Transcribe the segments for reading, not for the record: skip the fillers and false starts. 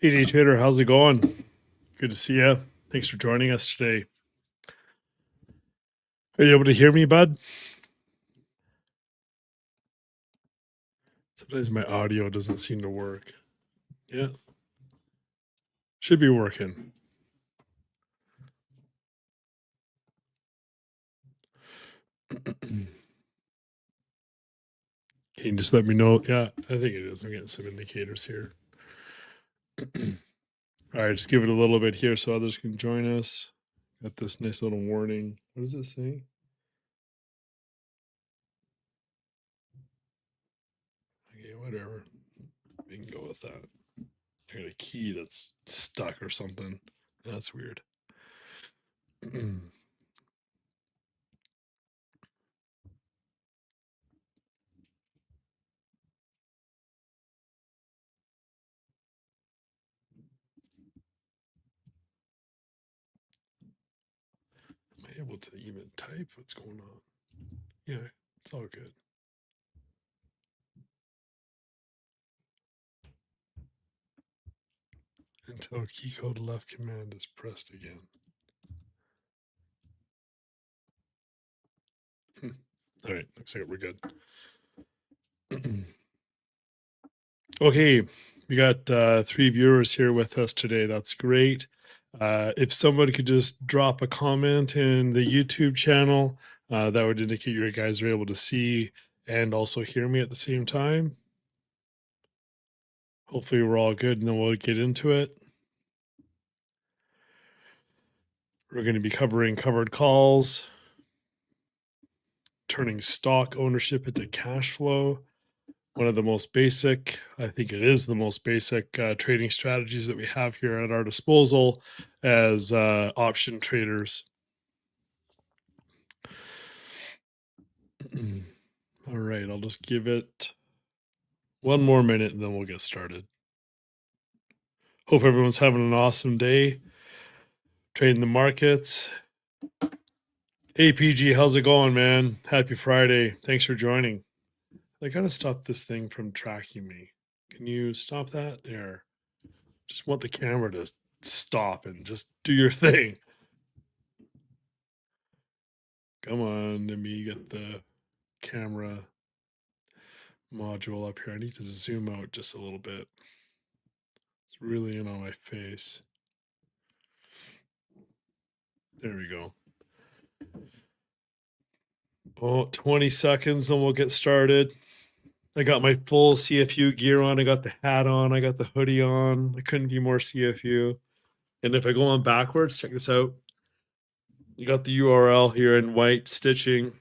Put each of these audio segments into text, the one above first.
Hey, day trader, how's it going? Good to see you. Thanks for joining us today. Are you able to hear me, bud? Sometimes my audio doesn't seem to work. Yeah, should be working. Can you just let me know? Yeah, I think it is. I'm getting some indicators here. All right, just give it a little bit here so others can join us. Got this nice little warning. What does it say? Okay, whatever. We can go with that. I got a key that's stuck or something. That's weird. Am I able to even type? What's going on? Yeah, it's all good. Until keycode left command is pressed again. All right, looks like we're good. Okay, we got 3 viewers here with us today. That's great. If somebody could just drop a comment in the YouTube channel, that would indicate you guys are able to see and also hear me at the same time. Hopefully we're all good and then we'll get into it. We're going to be covering covered calls, turning stock ownership into cash flow. One of the most basic, I think it is the most basic trading strategies that we have here at our disposal as option traders. All right, I'll just give it one more minute and then we'll get started. Hope everyone's having an awesome day trading the markets. Hey, PG, how's it going, man? Happy Friday. Thanks for joining. I got to stop this thing from tracking me. Can you stop that? There. Just want the camera to stop and just do your thing. Come on, let me get the camera module up here. I need to zoom out just a little bit. It's really in on my face. There we go. Oh, 20 seconds and we'll get started. I got my full CFU gear on. I got the hat on. I got the hoodie on. I couldn't be more CFU. And if I go on backwards, check this out. You got the URL here in white stitching.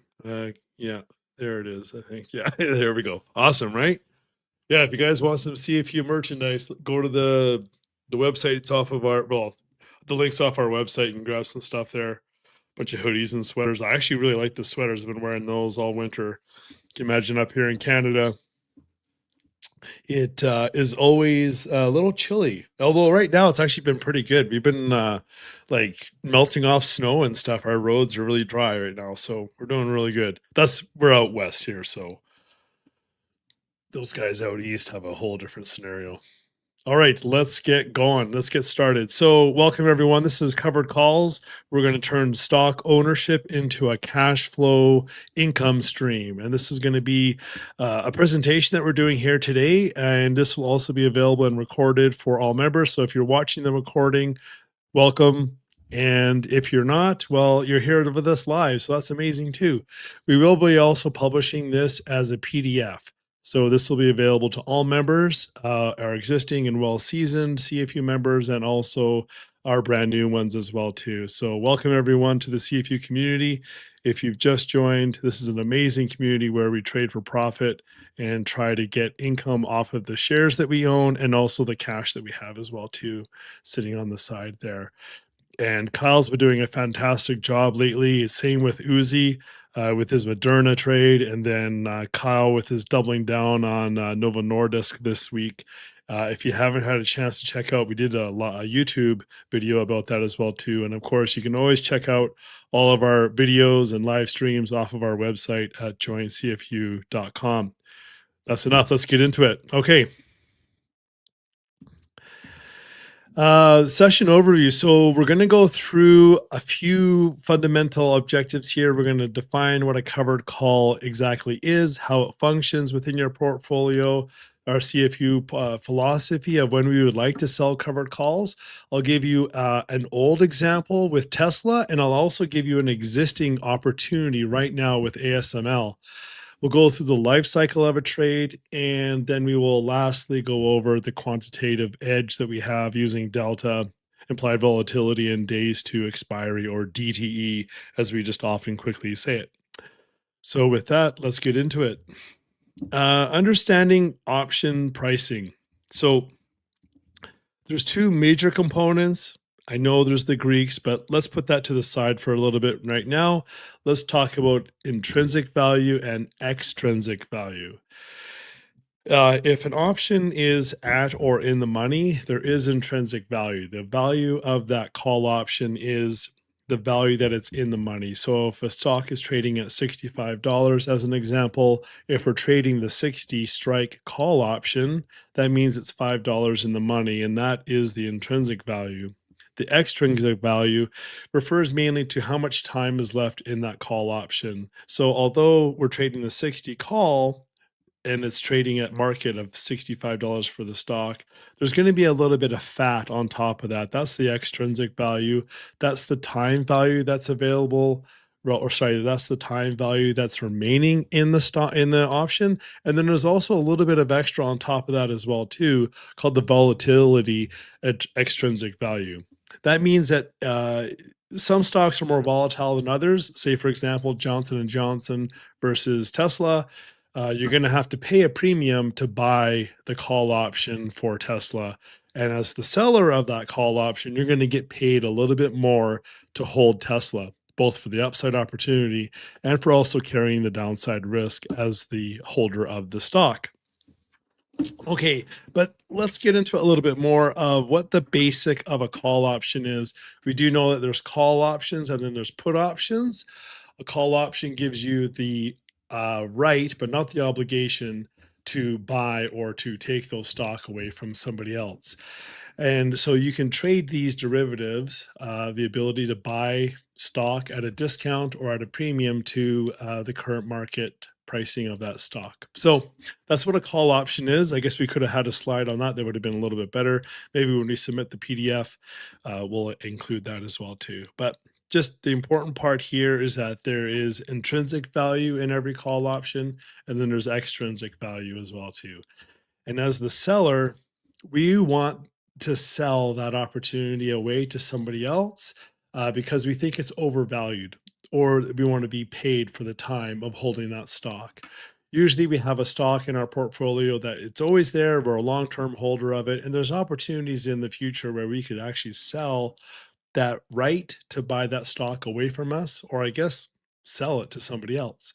Yeah, there it is. I think. Yeah, there we go. Awesome, right? Yeah, if you guys want some CFU merchandise, go to the website. It's off of our the link's off our website. You can grab some stuff there. Bunch of hoodies and sweaters. I actually really like the sweaters. I've been wearing those all winter. Can you imagine up here in Canada? It is always a little chilly. Although right now it's actually been pretty good. We've been like melting off snow and stuff. Our roads are really dry right now, so we're doing really good. We're out west here, so those guys out east have a whole different scenario. All right, let's get going. Let's get started. So, welcome everyone. This is Covered Calls. We're going to turn stock ownership into a cash flow income stream. And this is going to be a presentation that we're doing here today. And this will also be available and recorded for all members. So, if you're watching the recording, welcome. And if you're not, well, you're here with us live. So, that's amazing too. We will be also publishing this as a PDF. So this will be available to all members, our existing and well-seasoned CFU members, and also our brand new ones as well too. So welcome everyone to the CFU community. If you've just joined, this is an amazing community where we trade for profit and try to get income off of the shares that we own and also the cash that we have as well too, sitting on the side there. And Kyle's been doing a fantastic job lately. Same with Uzi with his Moderna trade, and then Kyle with his doubling down on Novo Nordisk this week. If you haven't had a chance to check out, we did a YouTube video about that as well too. And of course, you can always check out all of our videos and live streams off of our website at joincfu.com. That's enough. Let's get into it. Okay. Session overview. So we're going to go through a few fundamental objectives here. We're going to define what a covered call exactly is, how it functions within your portfolio, our CFU philosophy of when we would like to sell covered calls. I'll give you an old example with Tesla, and I'll also give you an existing opportunity right now with ASML. We'll go through the life cycle of a trade, and then we will lastly go over the quantitative edge that we have using delta, implied volatility, and days to expiry, or DTE, as we just often quickly say it. So with that, let's get into it. Understanding option pricing. So there's two major components. I know there's the Greeks, but let's put that to the side for a little bit right now. Let's talk about intrinsic value and extrinsic value. If an option is at or in the money, there is intrinsic value. The value of that call option is the value that it's in the money. So if a stock is trading at $65, as an example, if we're trading the 60 strike call option, that means it's $5 in the money, and that is the intrinsic value. The extrinsic value refers mainly to how much time is left in that call option. So although we're trading the 60 call, and it's trading at market of $65 for the stock, there's going to be a little bit of fat on top of that. That's the extrinsic value. That's the time value that's available. Or sorry, that's the time value that's remaining in the stock in the option. And then there's also a little bit of extra on top of that as well, too, called the volatility extrinsic value. That means that some stocks are more volatile than others. Say, for example, Johnson and Johnson versus Tesla. You're going to have to pay a premium to buy the call option for Tesla. And as the seller of that call option, you're going to get paid a little bit more to hold Tesla, both for the upside opportunity and for also carrying the downside risk as the holder of the stock. Okay, but let's get into a little bit more of what the basic of a call option is. We do know that there's call options and then there's put options. A call option gives you the right, but not the obligation to buy or to take those stock away from somebody else. And so you can trade these derivatives, the ability to buy stock at a discount or at a premium to the current market pricing of that stock. So that's what a call option is. I guess we could have had a slide on that. That would have been a little bit better. Maybe when we submit the PDF, we'll include that as well too. But just the important part here is that there is intrinsic value in every call option, and then there's extrinsic value as well too. And as the seller, we want to sell that opportunity away to somebody else because we think it's overvalued, or we want to be paid for the time of holding that stock. Usually we have a stock in our portfolio that it's always there. We're a long-term holder of it. And there's opportunities in the future where we could actually sell that right to buy that stock away from us, or I guess sell it to somebody else.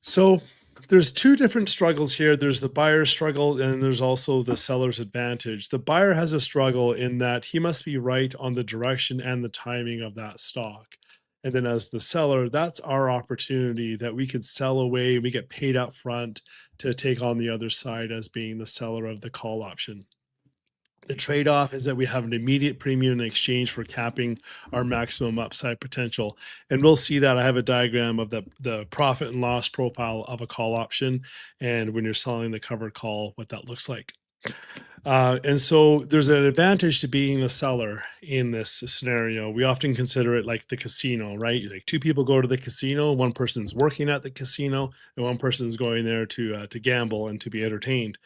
So there's two different struggles here. There's the buyer's struggle and there's also the seller's advantage. The buyer has a struggle in that he must be right on the direction and the timing of that stock. And then as the seller, that's our opportunity that we could sell away. We get paid up front to take on the other side as being the seller of the call option. The trade-off is that we have an immediate premium in exchange for capping our maximum upside potential. And we'll see that. I have a diagram of the profit and loss profile of a call option, and when you're selling the covered call, what that looks like. And so there's an advantage to being the seller in this scenario. We often consider it like the casino, right? Like two people go to the casino, one person's working at the casino, and one person's going there to gamble and to be entertained.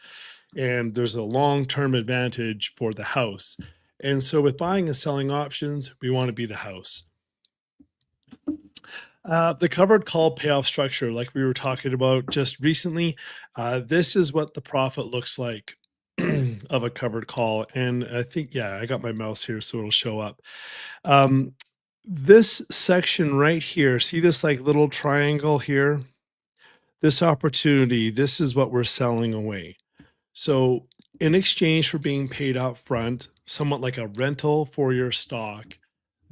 And there's a long-term advantage for the house. And so with buying and selling options, we want to be the house. The covered call payoff structure, like we were talking about just recently, this is what the profit looks like of a covered call. And I think, yeah, I got my mouse here so it'll show up. This section right here, see this like little triangle here? This opportunity, this is what we're selling away. So in exchange for being paid out front, somewhat like a rental for your stock,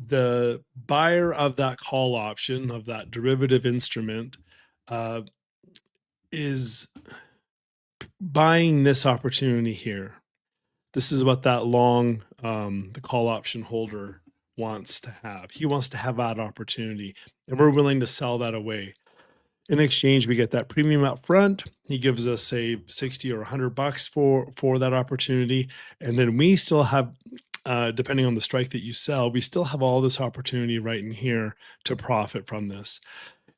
the buyer of that call option, of that derivative instrument, uh, is buying this opportunity here. This is what that long, the call option holder wants to have. He wants to have that opportunity, and we're willing to sell that away. In exchange, we get that premium up front. He gives us, say, 60 or $100 for that opportunity, and then we still have, depending on the strike that you sell, we still have all this opportunity right in here to profit from this.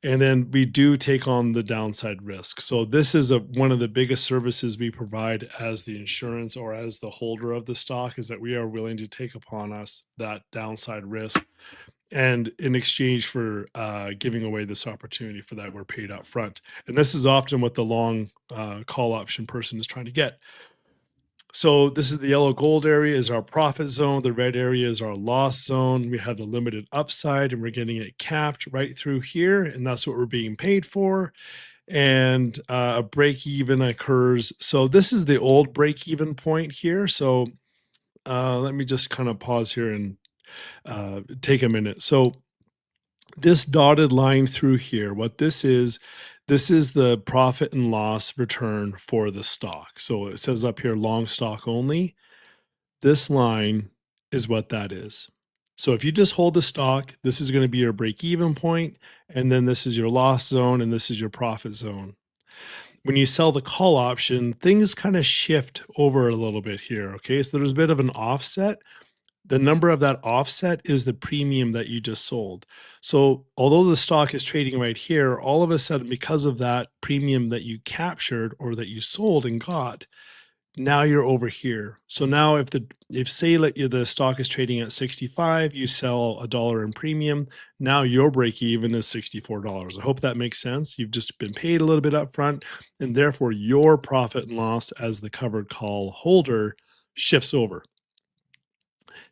And then we do take on the downside risk. So this is one of the biggest services we provide as the insurance or as the holder of the stock, is that we are willing to take upon us that downside risk. And in exchange for giving away this opportunity for that, we're paid up front. And this is often what the long call option person is trying to get. So this is the yellow gold area is our profit zone. The red area is our loss zone. We have the limited upside and we're getting it capped right through here. And that's what we're being paid for. And a break even occurs. So this is the old break even point here. So let me just kind of pause here and take a minute. So this dotted line through here, what this is the profit and loss return for the stock. So it says up here, long stock only. This line is what that is. So if you just hold the stock, this is going to be your break even point, and then this is your loss zone, and this is your profit zone. When you sell the call option, things kind of shift over a little bit here. Okay, so there's a bit of an offset. The number of that offset is the premium that you just sold. So although the stock is trading right here, all of a sudden, because of that premium that you captured or that you sold and got, now you're over here. So now if say like the stock is trading at 65, you sell $1 in premium, now your break even is $64. I hope that makes sense. You've just been paid a little bit up front, and therefore your profit and loss as the covered call holder shifts over.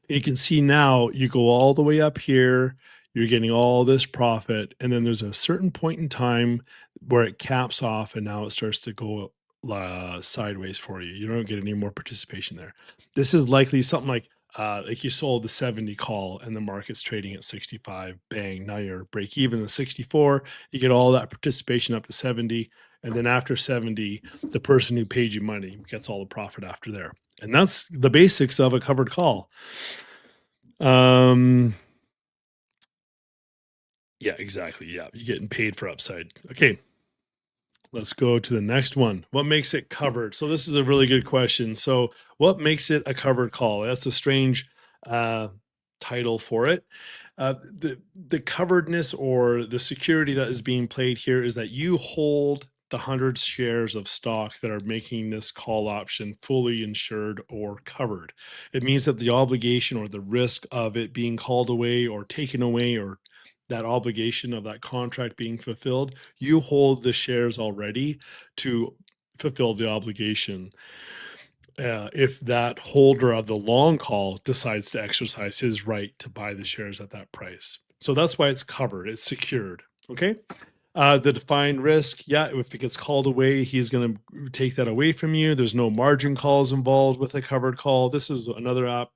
You can see now you go all the way up here, you're getting all this profit, and then there's a certain point in time where it caps off and now it starts to go sideways for you. You don't get any more participation there. This is likely something like you sold the 70 call and the market's trading at 65. Bang, now you're break even at 64. You get all that participation up to 70. And then after 70, the person who paid you money gets all the profit after there. And that's the basics of a covered call. Um, yeah, exactly. Yeah, you're getting paid for upside. Okay, let's go to the next one. What makes it covered? So this is a really good question. So what makes it a covered call? That's a strange uh, title for it. The coveredness or the security that is being played here is that you hold the 100 shares of stock that are making this call option fully insured or covered. It means that the obligation or the risk of it being called away or taken away, or that obligation of that contract being fulfilled, you hold the shares already to fulfill the obligation. If that holder of the long call decides to exercise his right to buy the shares at that price. So that's why it's covered, it's secured. Okay. The defined risk, yeah, if it gets called away, he's going to take that away from you. There's no margin calls involved with a covered call. This is another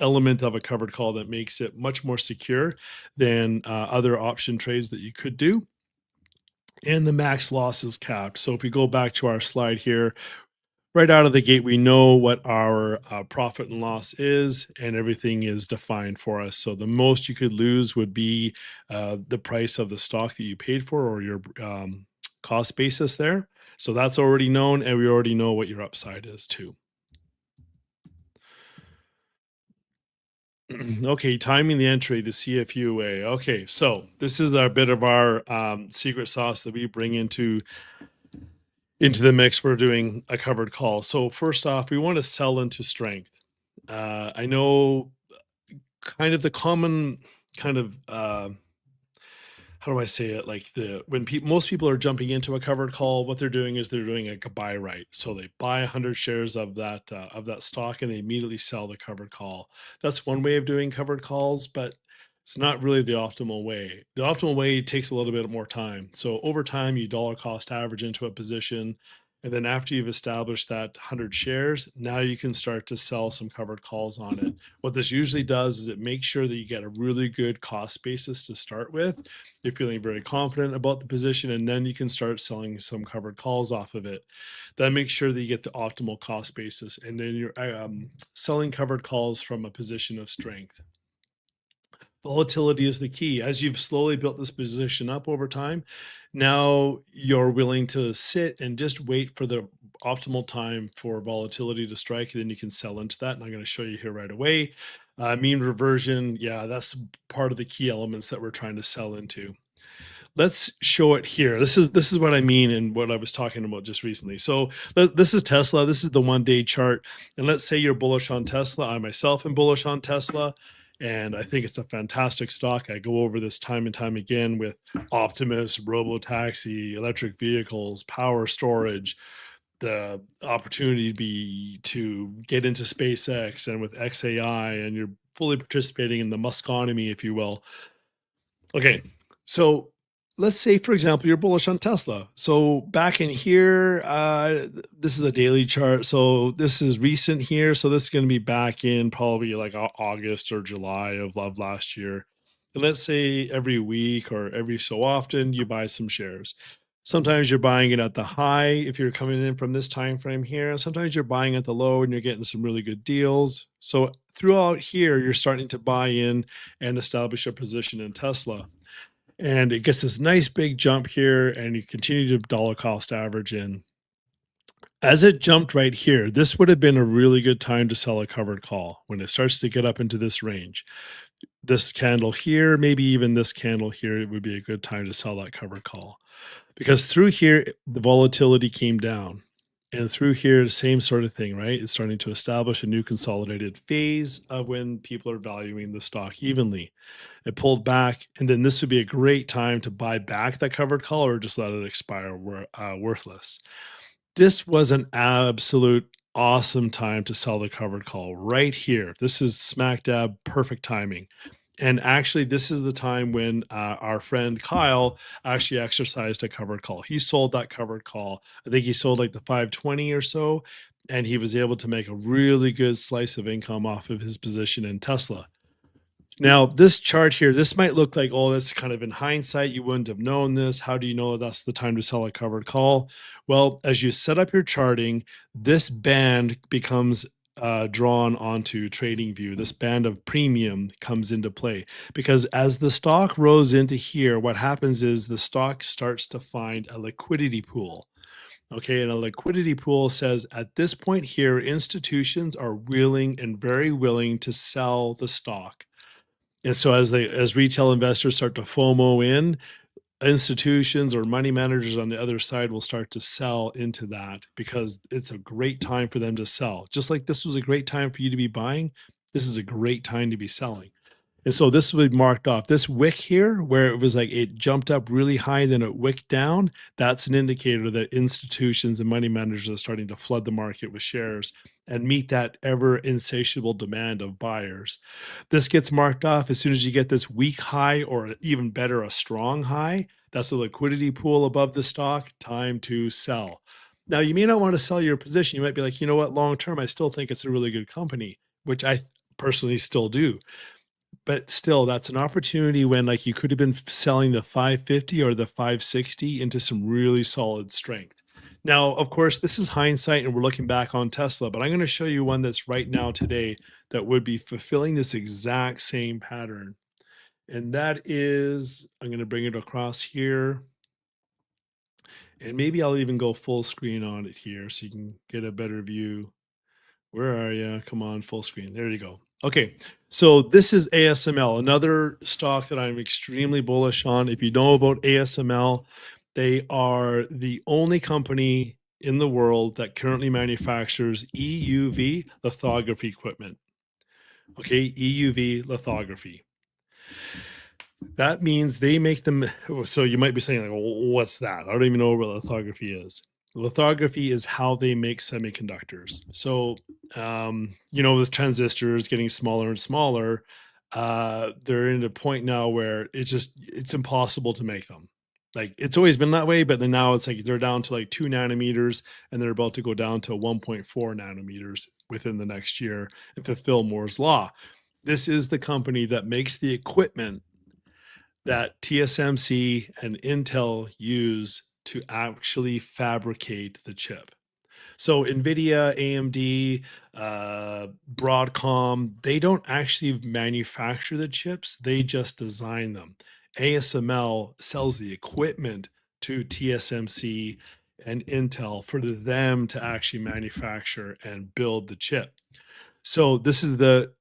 element of a covered call that makes it much more secure than other option trades that you could do. And the max loss is capped. So if we go back to our slide here, right out of the gate, we know what our profit and loss is, and everything is defined for us. So the most you could lose would be the price of the stock that you paid for, or your cost basis there. So that's already known, and we already know what your upside is too. Okay, timing the entry, the CFUA. Okay, so this is a bit of our secret sauce that we bring into the mix for doing a covered call. So first off, we want to sell into strength. I know kind of the common kind of how do I say it? Like most people are jumping into a covered call, what they're doing is they're doing like a buy right. So they buy 100 shares of that stock and they immediately sell the covered call. That's one way of doing covered calls, but it's not really the optimal way. The optimal way takes a little bit more time. So over time, you dollar cost average into a position. And then after you've established that 100 shares, now you can start to sell some covered calls on it. What this usually does is it makes sure that you get a really good cost basis to start with. You're feeling very confident about the position, and then you can start selling some covered calls off of it. That makes sure that you get the optimal cost basis, and then you're selling covered calls from a position of strength. Volatility is the key. As you've slowly built this position up over time, now you're willing to sit and just wait for the optimal time for volatility to strike. And then you can sell into that. And I'm going to show you here right away. Mean reversion, yeah, that's part of the key elements that we're trying to sell into. Let's show it here. This is what I mean and what I was talking about just recently. So this is Tesla. This is the 1-day chart. And let's say you're bullish on Tesla. I myself am bullish on Tesla. And I think it's a fantastic stock. I go over this time and time again with Optimus, Robotaxi, electric vehicles, power storage, the opportunity to get into SpaceX and with XAI, and you're fully participating in the Muskonomy, if you will. Okay, so let's say, for example, you're bullish on Tesla. So back in here, this is a daily chart. So this is recent here. So this is going to be back in probably like August or July of last year. And let's say every week or every so often you buy some shares. Sometimes you're buying it at the high if you're coming in from this time frame here. Sometimes you're buying at the low and you're getting some really good deals. So throughout here, you're starting to buy in and establish a position in Tesla. And it gets this nice big jump here, and you continue to dollar cost average in. As it jumped right here, this would have been a really good time to sell a covered call when it starts to get up into this range. This candle here, maybe even this candle here, it would be a good time to sell that covered call. Because through here, the volatility came down. And through here, the same sort of thing, right? It's starting to establish a new consolidated phase of when people are valuing the stock evenly. It pulled back, and then this would be a great time to buy back that covered call or just let it expire worthless. This was an absolute awesome time to sell the covered call right here. This is smack dab perfect timing. And actually, this is the time when our friend Kyle actually exercised a covered call. He sold that covered call. I think he sold like the 520 or so, and he was able to make a really good slice of income off of his position in Tesla. Now, this chart here, this might look like, oh, that's kind of in hindsight. You wouldn't have known this. How do you know that's the time to sell a covered call? Well, as you set up your charting, this band becomes drawn onto TradingView. This band of premium comes into play because as the stock rose into here, what happens is the stock starts to find a liquidity pool. Okay, and a liquidity pool says at this point here, institutions are willing and very willing to sell the stock. And so as retail investors start to FOMO in, institutions or money managers on the other side will start to sell into that because it's a great time for them to sell. Just like this was a great time for you to be buying, this is a great time to be selling. And so this will be marked off. This wick here, where it was like it jumped up really high, then it wicked down, that's an indicator that institutions and money managers are starting to flood the market with shares and meet that ever insatiable demand of buyers. This gets marked off as soon as you get this weak high, or even better, a strong high. That's a liquidity pool above the stock, time to sell. Now, you may not want to sell your position. You might be like, you know what, long term, I still think it's a really good company, which I personally still do. But still, that's an opportunity when like you could have been selling the 550 or the 560 into some really solid strength. Now, of course, this is hindsight and we're looking back on Tesla, but I'm going to show you one that's right now today that would be fulfilling this exact same pattern. And that is, I'm going to bring it across here. And maybe I'll even go full screen on it here so you can get a better view. Where are you? Come on, full screen. There you go. Okay, so this is ASML, another stock that I'm extremely bullish on. If you know about ASML, they are the only company in the world that currently manufactures EUV lithography equipment. Okay, EUV lithography. That means they make them. So you might be saying, like, well, what's that? I don't even know what lithography is. Lithography is how they make semiconductors. So, with transistors getting smaller and smaller, they're in a point now where it's impossible to make them. Like it's always been that way, but then now it's like they're down to like 2 nanometers and they're about to go down to 1.4 nanometers within the next year and fulfill Moore's law. This is the company that makes the equipment that TSMC and Intel use to actually fabricate the chip. So NVIDIA, AMD, Broadcom, they don't actually manufacture the chips, they just design them. ASML sells the equipment to TSMC and Intel for them to actually manufacture and build the chip. So this is the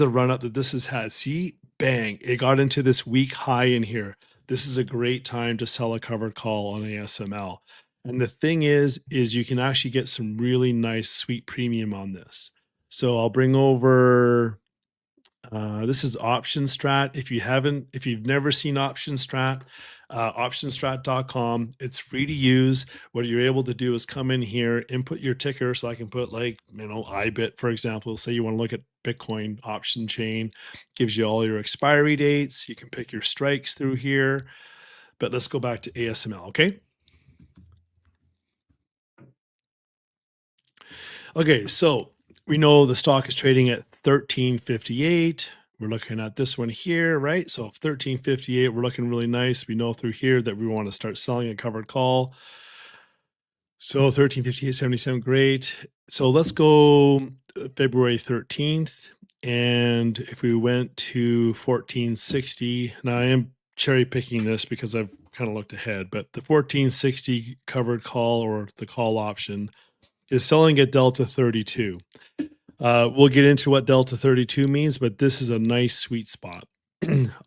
run up that this has had. See, bang, it got into this weak high in here. This is a great time to sell a covered call on ASML. And the thing is you can actually get some really nice sweet premium on this. So I'll bring over this is Option Strat. If you've never seen Option Strat, optionstrat.com. It's free to use. What you're able to do is come in here, input your ticker. So I can put like, IBIT, for example. Say you want to look at Bitcoin option chain, gives you all your expiry dates. You can pick your strikes through here. But let's go back to ASML, okay? Okay, so we know the stock is trading at 1358. We're looking at this one here, right? So 1358, we're looking really nice. We know through here that we want to start selling a covered call. So 1358.77, great. So let's go February 13th. And if we went to 1460, now I am cherry picking this because I've kind of looked ahead, but the 1460 covered call or the call option is selling at Delta 32. We'll get into what Delta 32 means, but this is a nice sweet spot.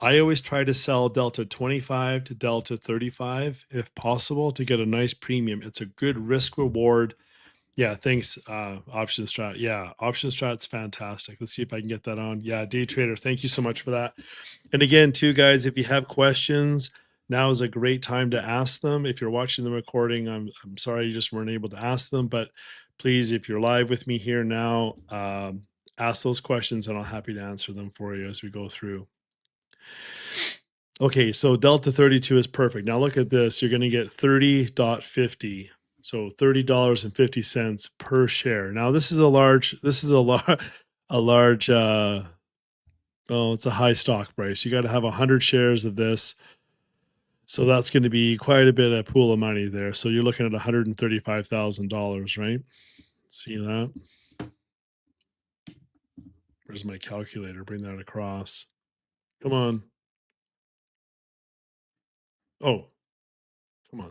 I always try to sell Delta 25 to Delta 35 if possible to get a nice premium. It's a good risk reward. Yeah, thanks, Option Strat. Yeah, Option Strat's fantastic. Let's see if I can get that on. Yeah, Day Trader, thank you so much for that. And again, too, guys, if you have questions, now is a great time to ask them. If you're watching the recording, I'm sorry you just weren't able to ask them, but please, if you're live with me here now, ask those questions and I'm happy to answer them for you as we go through. Okay, so Delta 32 is perfect. Now look at this. You're going to get 30.50. So $30.50 per share. Now this is a large, it's a high stock price. You got to have 100 shares of this. So that's going to be quite a bit of pool of money there. So you're looking at $135,000, right? See that? Where's my calculator? Bring that across. Come on. Oh, come on.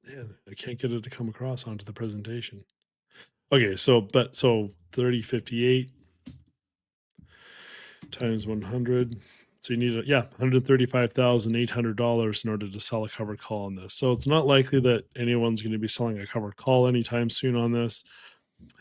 Man, I can't get it to come across onto the presentation. Okay, so 3058 times 100. So you need $135,800 in order to sell a covered call on this. So it's not likely that anyone's going to be selling a covered call anytime soon on this.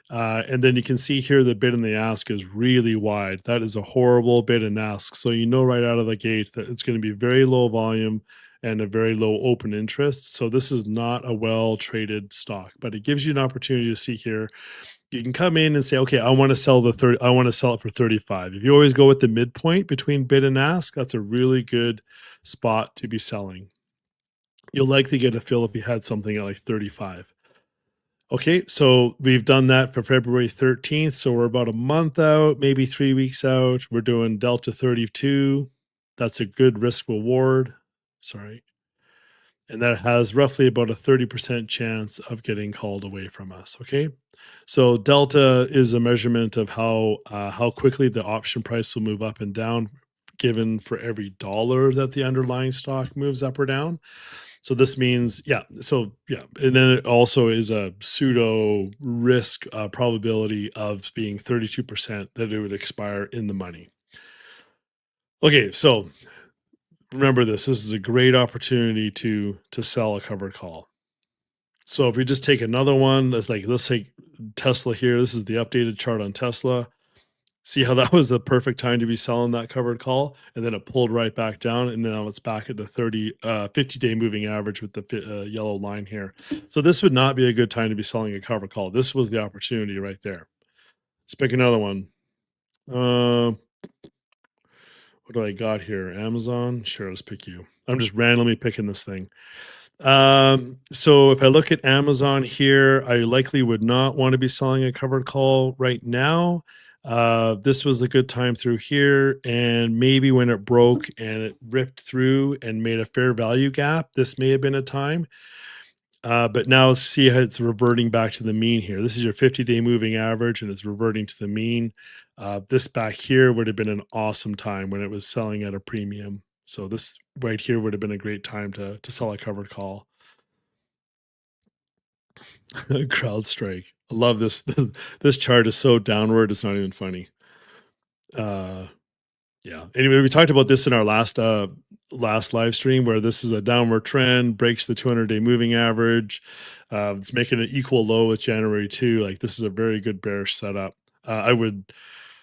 And then you can see here the bid and the ask is really wide. That is a horrible bid and ask. So you know right out of the gate that it's going to be very low volume and a very low open interest. So this is not a well traded stock, but it gives you an opportunity to see here. You can come in and say, okay, I want to sell it for 35. If you always go with the midpoint between bid and ask, that's a really good spot to be selling. You'll likely get a fill if you had something at like 35. Okay, so we've done that for February 13th. So we're about a month out, maybe 3 weeks out. We're doing Delta 32. That's a good risk reward. Sorry. And that has roughly about a 30% chance of getting called away from us. Okay. So Delta is a measurement of how quickly the option price will move up and down, given for every dollar that the underlying stock moves up or down. So this means, and then it also is a pseudo risk probability of being 32% that it would expire in the money. Okay, so remember this is a great opportunity to sell a covered call. So if we just take another one, let's take Tesla here. This is the updated chart on Tesla. See how that was the perfect time to be selling that covered call, and then it pulled right back down, and now it's back at the 50-day moving average with the yellow line here. So this would not be a good time to be selling a covered call. This was the opportunity right there. Let's pick another one. What What do I got here? Amazon? Sure, let's pick you. I'm just randomly picking this thing. So if I look at Amazon here, I likely would not want to be selling a covered call right now. This was a good time through here, and maybe when it broke and it ripped through and made a fair value gap, this may have been a time. But now see how it's reverting back to the mean here. This is your 50-day moving average, and it's reverting to the mean. This back here would have been an awesome time when it was selling at a premium. So this right here would have been a great time to sell a covered call. CrowdStrike. I love this. This chart is so downward. It's not even funny. Uh, yeah. Anyway, we talked about this in our last live stream where this is a downward trend, breaks the 200-day moving average. It's making an equal low with January 2. Like this is a very good bearish setup. I would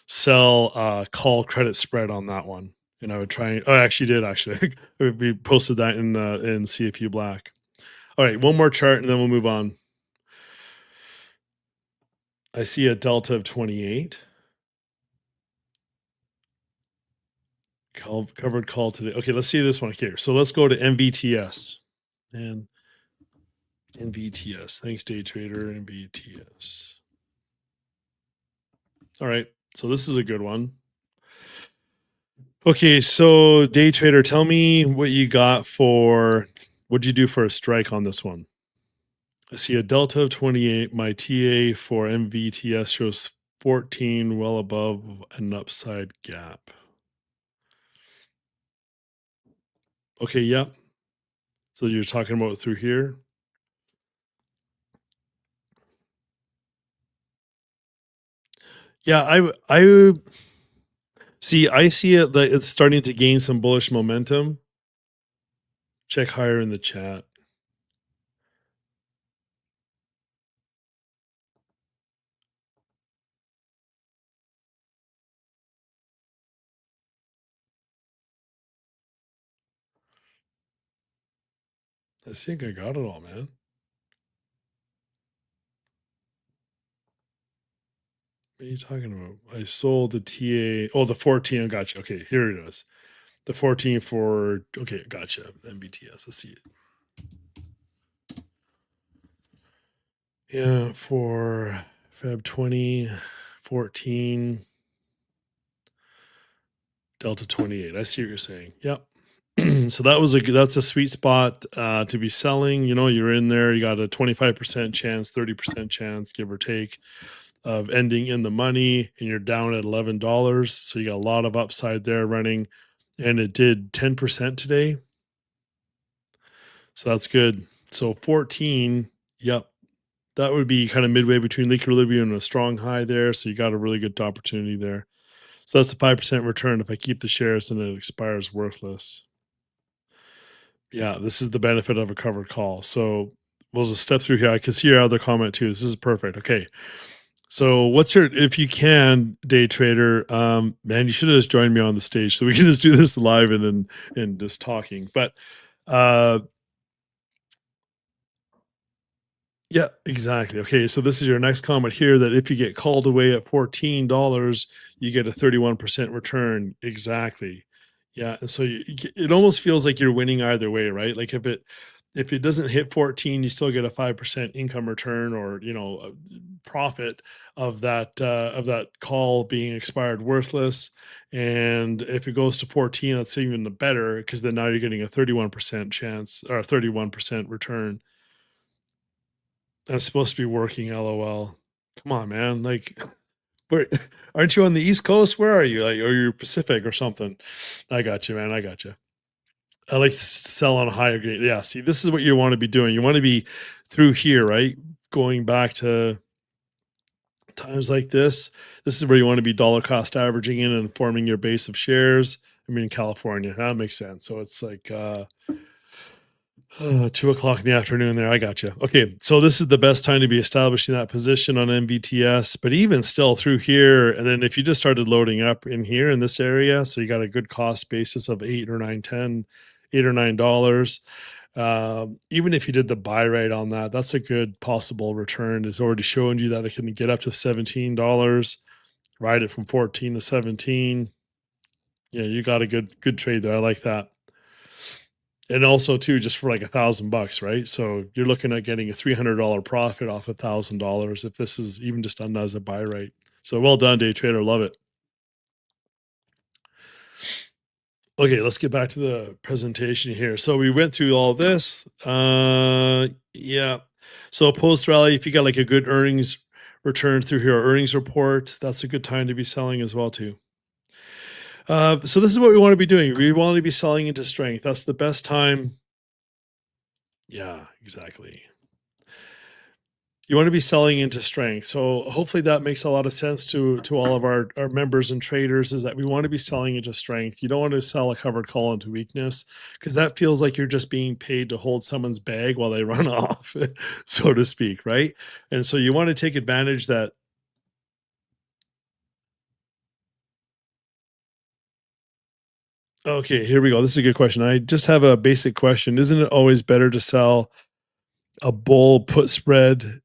sell call credit spread on that one. And I would try. Oh, I actually did actually. We posted that in CFU Black. All right, one more chart and then we'll move on. I see a delta of 28. Covered call today. Okay, let's see this one here. So let's go to MVTS. And NVTS. Thanks, day trader. NVTS. All right. So this is a good one. Okay, so day trader, tell me what you got for, what'd you do for a strike on this one? I see a delta of 28. My TA for MVTS shows 14, well above an upside gap. Okay, yeah. So you're talking about through here? Yeah, I see. I see it that it's starting to gain some bullish momentum. Check higher in the chat. I think I got it all, man. What are you talking about? I sold the TA. Oh, the 14. I got you. Okay, here it is. The 14 for, okay, gotcha. MBTS. Let's see it. Yeah, for Feb 2014, Delta 28. I see what you're saying. Yep. So that's a sweet spot to be selling. You know, you're in there, you got a 25% chance, 30% chance, give or take, of ending in the money, and you're down at $11. So you got a lot of upside there running, and it did 10% today. So that's good. So 14, yep. That would be kind of midway between equilibrium and a strong high there. So you got a really good opportunity there. So that's the 5% return. If I keep the shares and it expires worthless. Yeah, this is the benefit of a covered call. So we'll just step through here. I can see your other comment too. This is perfect. Okay. So what's your, if you can, day trader, man, you should have just joined me on the stage so we can just do this live and just talking. But yeah, exactly. Okay, so this is your next comment here that if you get called away at $14, you get a 31% return. Exactly. Yeah, and so it almost feels like you're winning either way, right? Like if it doesn't hit 14, you still get a 5% income return or, you know, a profit of that call being expired worthless. And if it goes to 14, that's even better because then now you're getting a 31% chance or a 31% return. That's supposed to be working, LOL. Come on, man. Like, where aren't you on the East Coast? Where are you? Like, or you're Pacific or something? I got you, man. I got you. I like to sell on a higher grade. Yeah. See, this is what you want to be doing. You want to be through here, right? Going back to times like this. This is where you want to be dollar cost averaging in and forming your base of shares. I mean, in California, that makes sense. So it's like 2 o'clock in the afternoon there. I got you. Okay. So this is the best time to be establishing that position on MVTS, but even still through here. And then if you just started loading up in here in this area, so you got a good cost basis of $8 or $9. Even if you did the buy rate on that, that's a good possible return. It's already showing you that it can get up to $17, ride it from 14 to 17. Yeah, you got a good trade there. I like that. And also too, just for like $1,000, right? So you're looking at getting a $300 profit off $1,000 if this is even just done as a buy rate. So well done, day trader. Love it. Okay, let's get back to the presentation here. So we went through all this. Yeah. So post rally, if you got like a good earnings return through your earnings report, that's a good time to be selling as well too. So this is what we want to be doing. We want to be selling into strength. That's the best time. Yeah, exactly. You want to be selling into strength. So hopefully that makes a lot of sense to all of our members and traders, is that we want to be selling into strength. You don't want to sell a covered call into weakness, because that feels like you're just being paid to hold someone's bag while they run off, so to speak, right? And so you want to take advantage that. Okay, here we go. This is a good question. I just have a basic question. Isn't it always better to sell a bull put spread,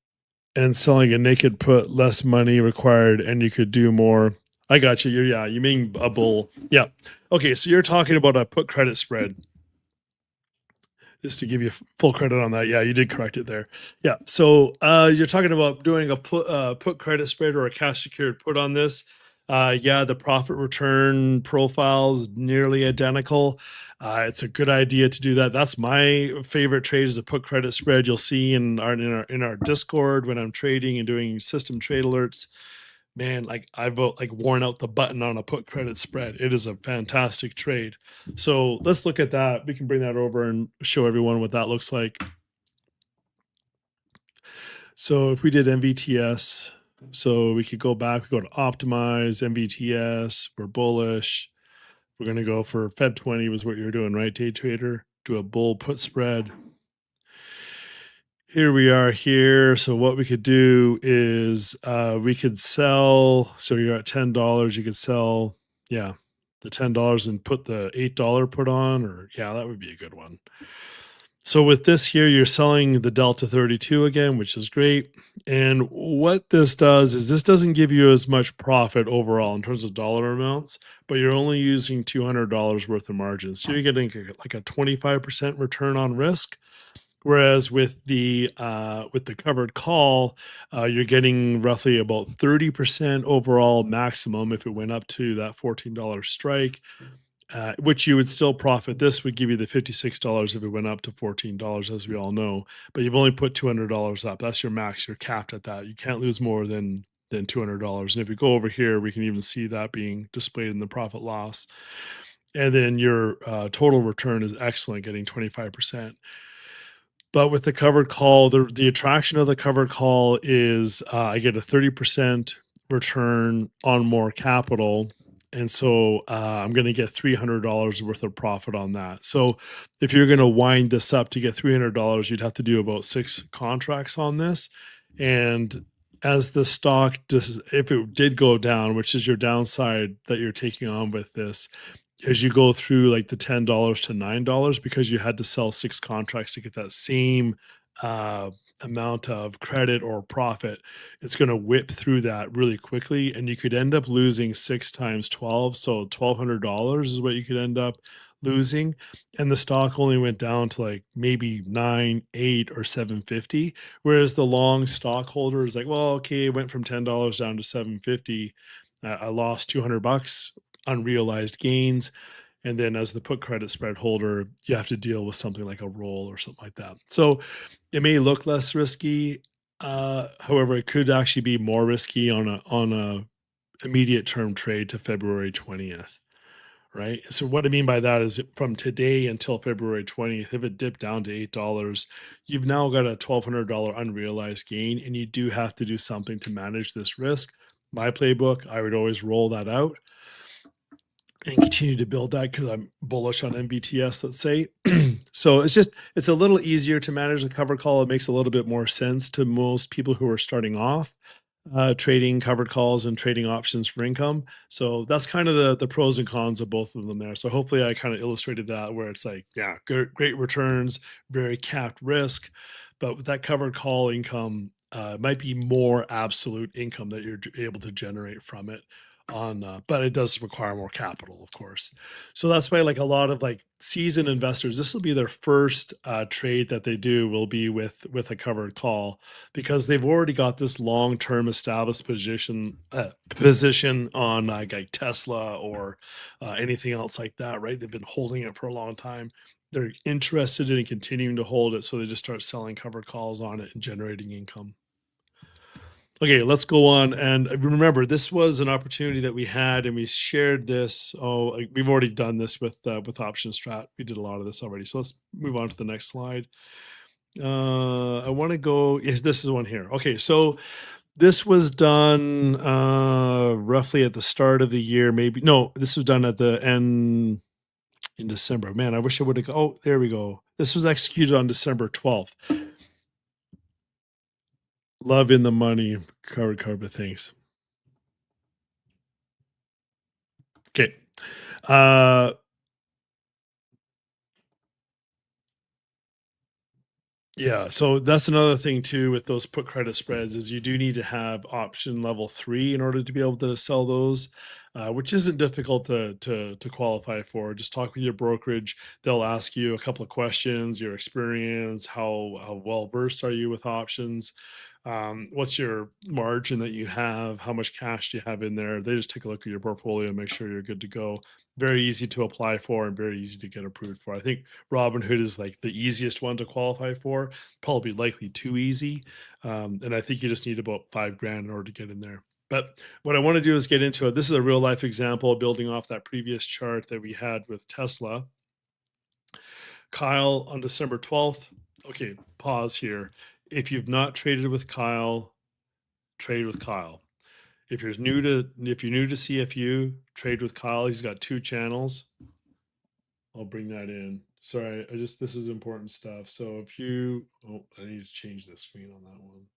and selling a naked put, less money required, and you could do more? I got you. Yeah, you mean a bull. Yeah. Okay, so you're talking about a put credit spread. Just to give you full credit on that. Yeah, you did correct it there. Yeah. So you're talking about doing a put credit spread or a cash secured put on this. Yeah, the profit return profile is nearly identical. It's a good idea to do that. That's my favorite trade, is a put credit spread. You'll see in our Discord when I'm trading and doing system trade alerts. Man, like I've like worn out the button on a put credit spread. It is a fantastic trade. So let's look at that. We can bring that over and show everyone what that looks like. So if we did MVTS, so we could go back, we go to optimize MVTS. We're bullish. We're going to go for Fed 20 was what you're doing, right, day trader? Do a bull put spread. Here we are here. So what we could do is we could sell. So you're at $10. You could sell, yeah, the $10 and put the $8 put on, or yeah, that would be a good one. So with this here, you're selling the Delta 32 again, which is great. And what this does is this doesn't give you as much profit overall in terms of dollar amounts, but you're only using $200 worth of margin. So you're getting like a 25% return on risk. Whereas with the covered call, you're getting roughly about 30% overall maximum if it went up to that $14 strike, which you would still profit. This would give you the $56 if it went up to $14, as we all know. But you've only put $200 up. That's your max. You're capped at that. You can't lose more than $200. And if we go over here, we can even see that being displayed in the profit loss. And then your total return is excellent, getting 25%. But with the covered call, the attraction of the covered call is I get a 30% return on more capital. And so I'm going to get $300 worth of profit on that. So if you're going to wind this up to get $300, you'd have to do about 6 contracts on this. And as the stock, if it did go down, which is your downside that you're taking on with this, as you go through like the $10 to $9, because you had to sell 6 contracts to get that same uh, amount of credit or profit, it's going to whip through that really quickly. And you could end up losing 6 times 12. So $1,200 is what you could end up losing. And the stock only went down to like maybe 9, 8, or 750. Whereas the long stockholder is like, well, okay, it went from $10 down to 750. I lost $200 unrealized gains. And then as the put credit spread holder, you have to deal with something like a roll or something like that. So it may look less risky. However, it could actually be more risky on a immediate term trade to February 20th. Right. So what I mean by that is from today until February 20th, if it dipped down to $8, you've now got a $1,200 unrealized gain, and you do have to do something to manage this risk. My playbook, I would always roll that out and continue to build that because I'm bullish on MBTS, let's say. So it's a little easier to manage the covered call. It makes a little bit more sense to most people who are starting off trading covered calls and trading options for income. So that's kind of the pros and cons of both of them there. So hopefully I kind of illustrated that, where it's like, yeah, great returns, very capped risk, but with that covered call income, might be more absolute income that you're able to generate from it. on, but it does require more capital, of course. So that's why, like a lot of like seasoned investors, this will be their first trade that they do will be with a covered call because they've already got this long term established position on like Tesla or anything else like that, right? They've been holding it for a long time. They're interested in continuing to hold it, so they just start selling covered calls on it and generating income. Okay, let's go on. And remember, this was an opportunity that we had, and we shared this. Oh, we've already done this with Option Strat. We did a lot of this already. So let's move on to the next slide. I want to go. Yes, this is one here. Okay, so this was done roughly at the start of the year. Maybe no, this was done at the end in December. Man, I wish I would have. Oh, there we go. This was executed on December 12th. Love in the money, covered things. Okay. Uh, Yeah, so that's another thing too with those put credit spreads is you do need to have option level 3 in order to be able to sell those, which isn't difficult to qualify for. Just talk with your brokerage. They'll ask you a couple of questions, your experience, how well versed are you with options, what's your margin that you have, how much cash do you have in there. They just take a look at your portfolio and make sure you're good to go. Very easy to apply for and very easy to get approved for. I think Robinhood is like the easiest one to qualify for, probably likely too easy. And I think you just need about 5 grand in order to get in there. But what I want to do is get into it. This is a real life example building off that previous chart that we had with Tesla. Kyle on December 12th. Okay, pause here. If you've not traded with Kyle, trade with Kyle. If you're new to CFU, trade with Kyle. He's got 2 channels. I'll bring that in. Sorry, this is important stuff. So if you, oh, I need to change the screen on that one.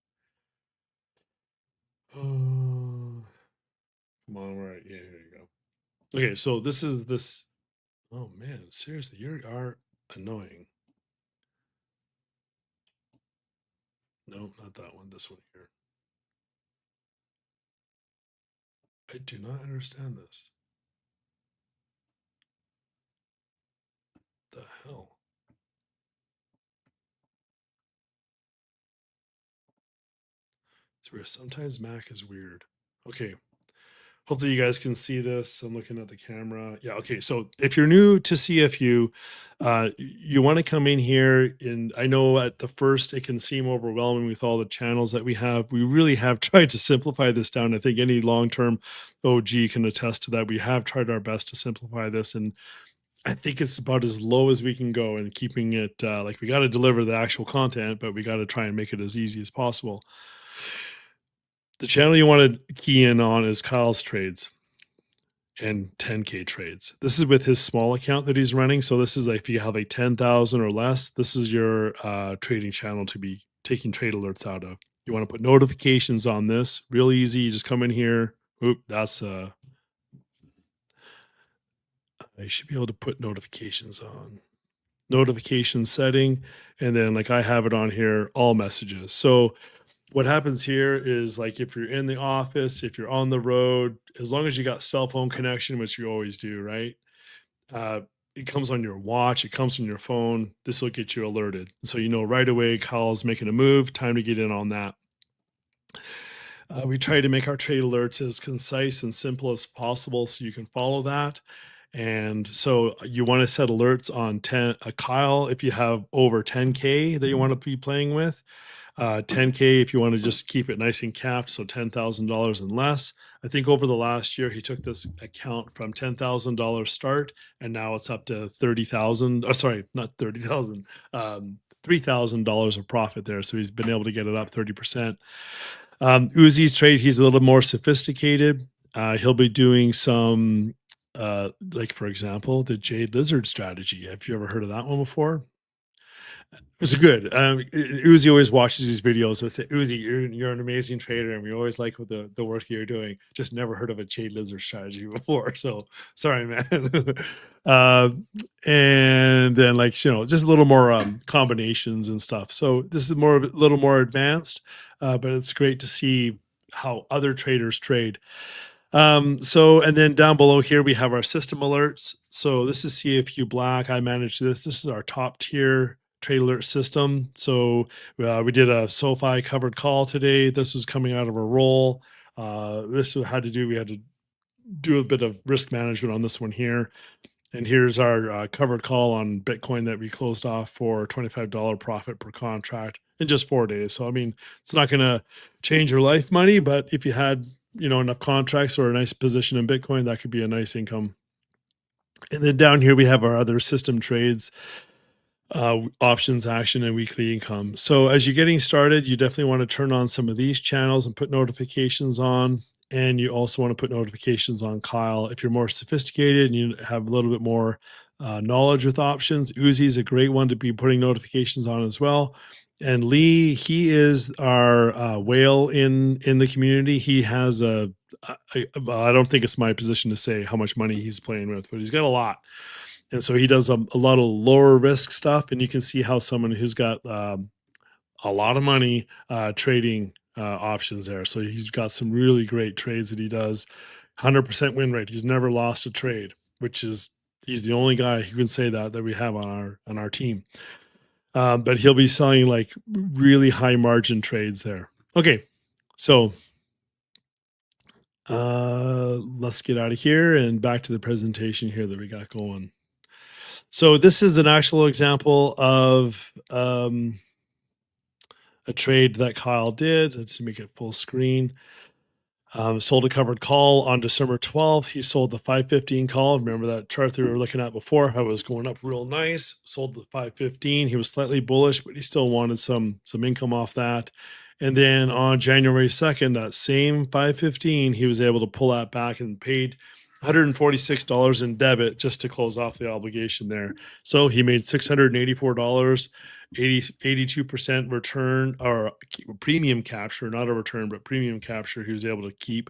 Oh, come on, we're right. Yeah, here you go. Okay, so this is this. Oh man, seriously, you are annoying. No, not that one. This one here. I do not understand this. The hell? It's weird. Sometimes Mac is weird. Okay, hopefully you guys can see this. I'm looking at the camera. Yeah, okay. So if you're new to CFU, you want to come in here. And I know at the first it can seem overwhelming with all the channels that we have. We really have tried to simplify this down. I think any long-term OG can attest to that. We have tried our best to simplify this, and I think it's about as low as we can go and keeping it like we got to deliver the actual content, but we got to try and make it as easy as possible. The channel you want to key in on is Kyle's Trades and 10K trades. This is with his small account that he's running. So this is like if you have like 10,000 or less, this is your trading channel to be taking trade alerts out of. You want to put notifications on this. Real easy. You just come in here. Oop, that's I should be able to put notifications on. Notification setting, and then like I have it on here, all messages. So what happens here is like if you're in the office, if you're on the road, as long as you got cell phone connection, which you always do, right? Uh, it comes on your watch, it comes from your phone. This will get you alerted. So you know right away Kyle's making a move, time to get in on that. We try to make our trade alerts as concise and simple as possible so you can follow that. And so you want to set alerts on 10 Kyle if you have over 10K that you want to be playing with. 10K if you want to just keep it nice and capped, so $10,000 and less. I think over the last year he took this account from $10,000 start, and now it's up to 30,000. Oh, sorry, not 30,000. $3,000 of profit there, so he's been able to get it up 30%. Uzi's trade, he's a little more sophisticated. He'll be doing some, like for example, the Jade Lizard strategy. Have you ever heard of that one before? It's good. Uzi always watches these videos. I say, Uzi, you're an amazing trader, and we always like what the work you're doing. Just never heard of a Jade Lizard strategy before. So sorry, man. uh, and then like just a little more combinations and stuff. So this is a little more advanced, but it's great to see how other traders trade. So, and then down below here, we have our system alerts. So this is CFU Black. I manage this. This is our top tier trade alert system. So we did a SoFi covered call today. This was coming out of a roll. This had to do, we had to do a bit of risk management on this one here. And here's our covered call on Bitcoin that we closed off for $25 profit per contract in just 4 days. So, I mean, it's not going to change your life money, but if you had, enough contracts or a nice position in Bitcoin, that could be a nice income. And then down here, we have our other system trades, options, action, and weekly income. So as you're getting started, you definitely want to turn on some of these channels and put notifications on. And you also want to put notifications on Kyle. If you're more sophisticated and you have a little bit more knowledge with options, Uzi is a great one to be putting notifications on as well. And Lee, he is our whale in the community. He has I don't think it's my position to say how much money he's playing with, but he's got a lot. And so he does a lot of lower risk stuff. And you can see how someone who's got a lot of money trading options there. So he's got some really great trades that he does. 100% win rate. He's never lost a trade, which is he's the only guy who can say that we have on our team. But he'll be selling like really high margin trades there. Okay, so let's get out of here and back to the presentation here that we got going. So this is an actual example of a trade that Kyle did. Let's make it full screen. Sold a covered call on December 12th. He sold the 515 call. Remember that chart that we were looking at before? How it was going up real nice. Sold the 515. He was slightly bullish, but he still wanted some income off that. And then on January 2nd, that same 515, he was able to pull that back and paid $146 in debit just to close off the obligation there. So he made $684, 82% return or premium capture, not a return, but premium capture. He was able to keep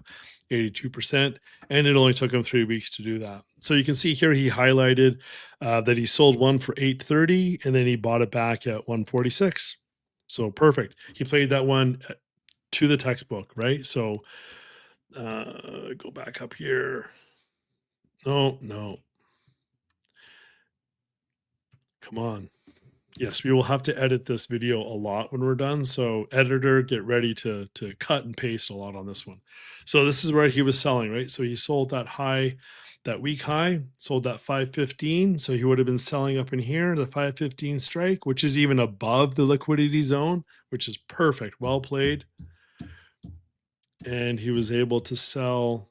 82%, and it only took him 3 weeks to do that. So you can see here he highlighted that he sold one for $830, and then he bought it back at $146. So perfect. He played that one to the textbook, right? So go back up here. No. Come on. Yes, we will have to edit this video a lot when we're done. So editor, get ready to cut and paste a lot on this one. So this is where he was selling, right? So he sold that high, that week high, sold that 515. So he would have been selling up in here, the 515 strike, which is even above the liquidity zone, which is perfect. Well played. And he was able to sell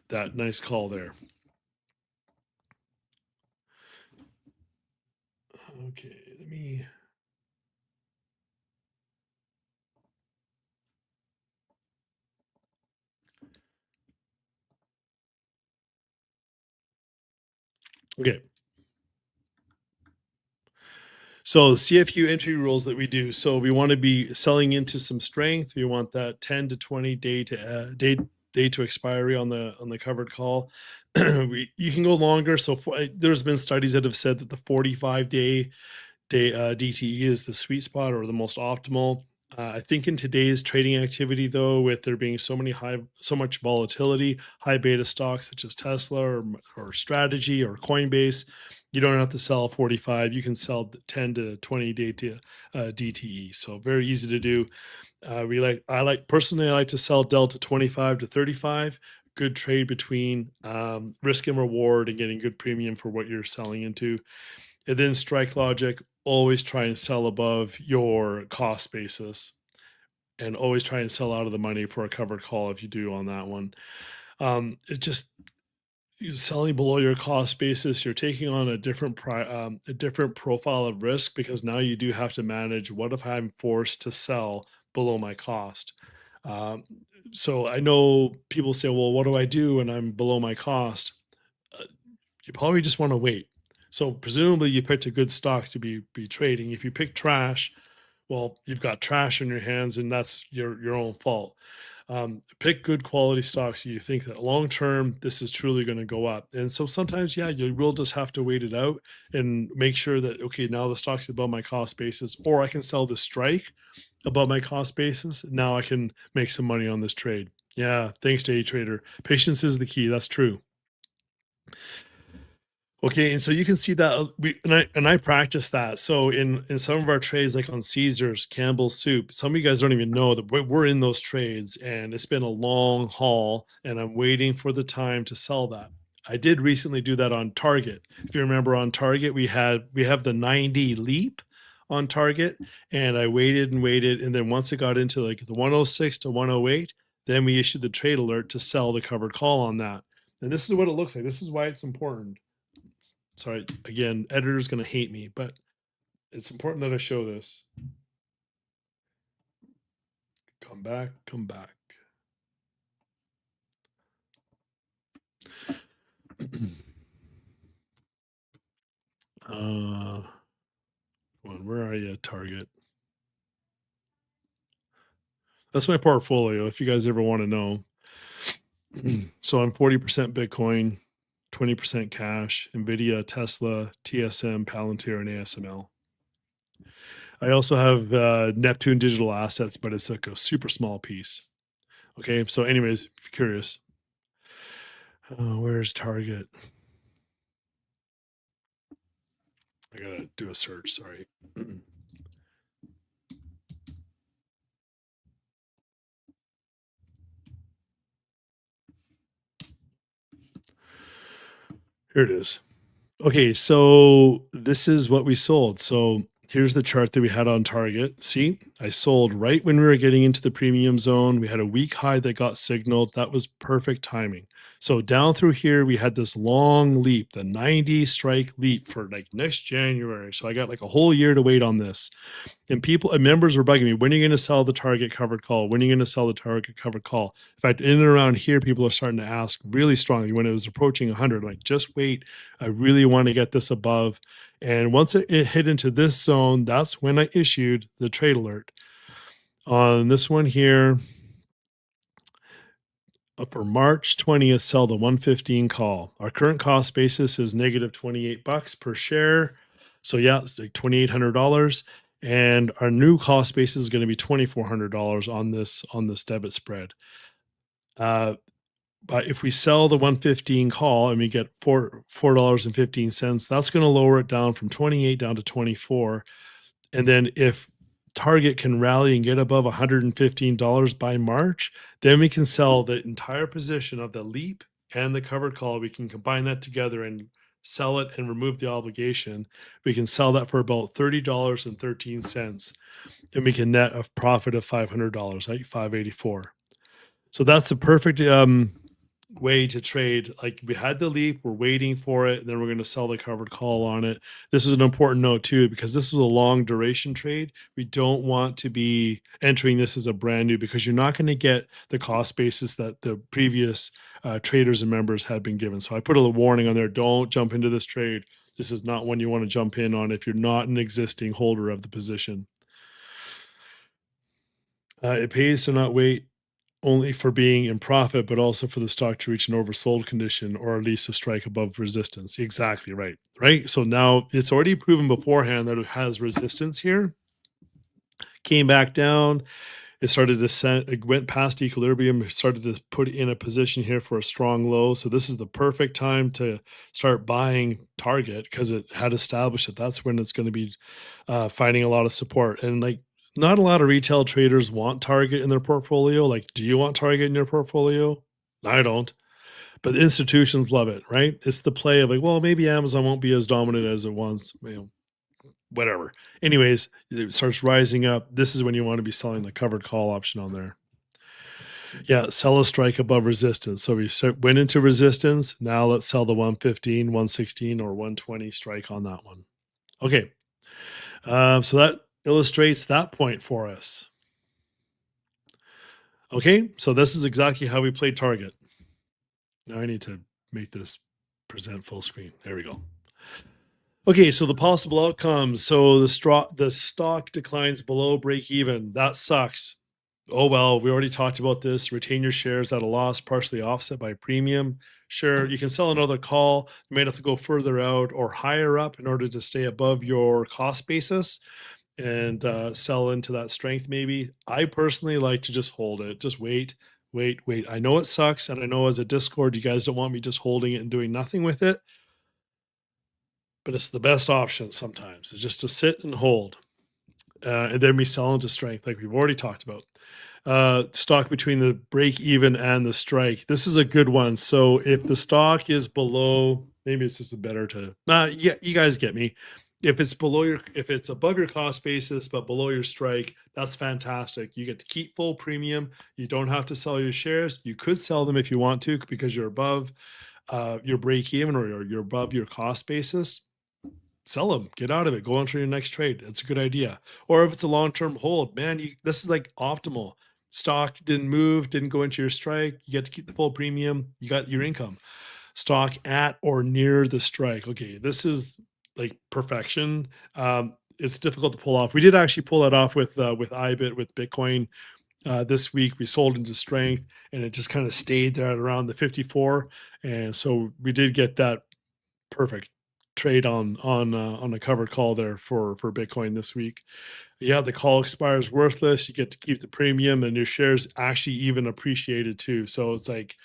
that nice call there. Okay, let me. Okay. So CFU entry rules that we do. So we want to be selling into some strength. We want that 10 to 20 day to expiry on the covered call. You can go longer. So there's been studies that have said that the 45-day DTE is the sweet spot or the most optimal. I think in today's trading activity, though, with there being so much volatility, high beta stocks such as Tesla or Strategy or Coinbase, you don't have to sell 45. You can sell 10 to 20 day DTE. So very easy to do. Personally, I like to sell Delta 25 to 35. Good trade between risk and reward and getting good premium for what you're selling into. And then strike logic, always try and sell above your cost basis and always try and sell out of the money for a covered call if you do on that one. It just you're selling below your cost basis, you're taking on a different profile of risk because now you do have to manage what if I'm forced to sell below my cost. Um, so I know people say, well, what do I do when I'm below my cost? You probably just want to wait. So presumably you picked a good stock to be trading. If you pick trash, well, you've got trash in your hands and that's your own fault. Pick good quality stocks. You think that long term, this is truly going to go up. And so sometimes, yeah, you will just have to wait it out and make sure that, okay, now the stock's above my cost basis, or I can sell the strike above my cost basis. Now I can make some money on this trade. Yeah, thanks to A Trader. Patience is the key. That's true. Okay, and so you can see that and I practice that. So in some of our trades, like on Caesars, Campbell's Soup, some of you guys don't even know that we're in those trades, and it's been a long haul, and I'm waiting for the time to sell that. I did recently do that on Target. If you remember, on Target, we have the 90 leap on Target, and I waited and waited, and then once it got into like the 106 to 108, then we issued the trade alert to sell the covered call on that. And this is what it looks like. This is why it's important. Sorry, again, editor's gonna hate me, but it's important that I show this. Come back, come back. Where are you, Target? That's my portfolio, if you guys ever want to know. So I'm 40% Bitcoin, 20% cash, Nvidia, Tesla, TSM, Palantir, and ASML. I also have Neptune digital assets, but it's like a super small piece. Okay, so anyways, if you're curious, where's Target? I gotta do a search, sorry. Here it is. Okay, so this is what we sold. So here's the chart that we had on Target. See, I sold right when we were getting into the premium zone. We had a weak high that got signaled. That was perfect timing. So down through here, we had this long leap, the 90 strike leap for like next January. So I got like a whole year to wait on this. And people and members were bugging me, when are you going to sell the Target covered call? When are you going to sell the Target covered call? In fact, in and around here, people are starting to ask really strongly when it was approaching 100, like, just wait. I really want to get this above. And once it hit into this zone, that's when I issued the trade alert. On this one here, for March 20th, sell the 115 call. Our current cost basis is negative $28 per share. So yeah, it's like $2,800. And our new cost basis is going to be $2,400 on this debit spread. But if we sell the 115 call and we get $4.15, that's going to lower it down from 28 down to 24. And then if Target can rally and get above $115 by March, then we can sell the entire position of the leap and the covered call. We can combine that together and sell it and remove the obligation. We can sell that for about $30.13, and we can net a profit of $500, right? $584. So that's a perfect way to trade. Like, we had the leap, we're waiting for it, and then we're going to sell the covered call on it. This is an important note too, because this is a long duration trade. We don't want to be entering this as a brand new, because you're not going to get the cost basis that the previous traders and members had been given. So I put a little warning on there: don't jump into this trade. This is not one you want to jump in on if you're not an existing holder of the position. It pays to not wait only for being in profit, but also for the stock to reach an oversold condition, or at least a strike above resistance. Exactly right. Right. So now it's already proven beforehand that it has resistance here. Came back down. It started to send, it went past equilibrium. It started to put in a position here for a strong low. So this is the perfect time to start buying Target, because it had established that that's when it's going to be finding a lot of support. And like, not a lot of retail traders want Target in their portfolio. Like, do you want Target in your portfolio? I don't. But institutions love it, right? It's the play of like, well, maybe Amazon won't be as dominant as it once, whatever. Anyways, it starts rising up. This is when you want to be selling the covered call option on there. Yeah, sell a strike above resistance. So we went into resistance. Now let's sell the 115, 116, or 120 strike on that one. Okay. So that illustrates that point for us. Okay, so this is exactly how we played Target. Now I need to make this present full screen. There we go. Okay, so the possible outcomes. So the stock declines below break even. That sucks. Oh, well, we already talked about this. Retain your shares at a loss, partially offset by premium. Sure, you can sell another call. You might have to go further out or higher up in order to stay above your cost basis and sell into that strength maybe. I personally like to just hold it. Just wait, wait, wait. I know it sucks. And I know as a Discord, you guys don't want me just holding it and doing nothing with it. But it's the best option sometimes is just to sit and hold. And then we sell into strength, like we've already talked about. Stock between the break even and the strike. This is a good one. So if the stock is below, maybe it's just a better to, yeah, you guys get me. If it's below your, if it's above your cost basis, but below your strike, that's fantastic. You get to keep full premium. You don't have to sell your shares. You could sell them if you want to because you're above your break even or you're above your cost basis. Sell them, get out of it, go on to your next trade. It's a good idea. Or if it's a long-term hold, man, this is like optimal. Stock didn't move, didn't go into your strike. You get to keep the full premium. You got your income. Stock at or near the strike. Okay, this is like perfection. It's difficult to pull off. We did actually pull that off with IBIT with Bitcoin this week. We sold into strength, and it just kind of stayed there at around the 54. And so we did get that perfect trade on a covered call there for Bitcoin this week. Yeah, the call expires worthless. You get to keep the premium, and your shares actually even appreciated too. So it's like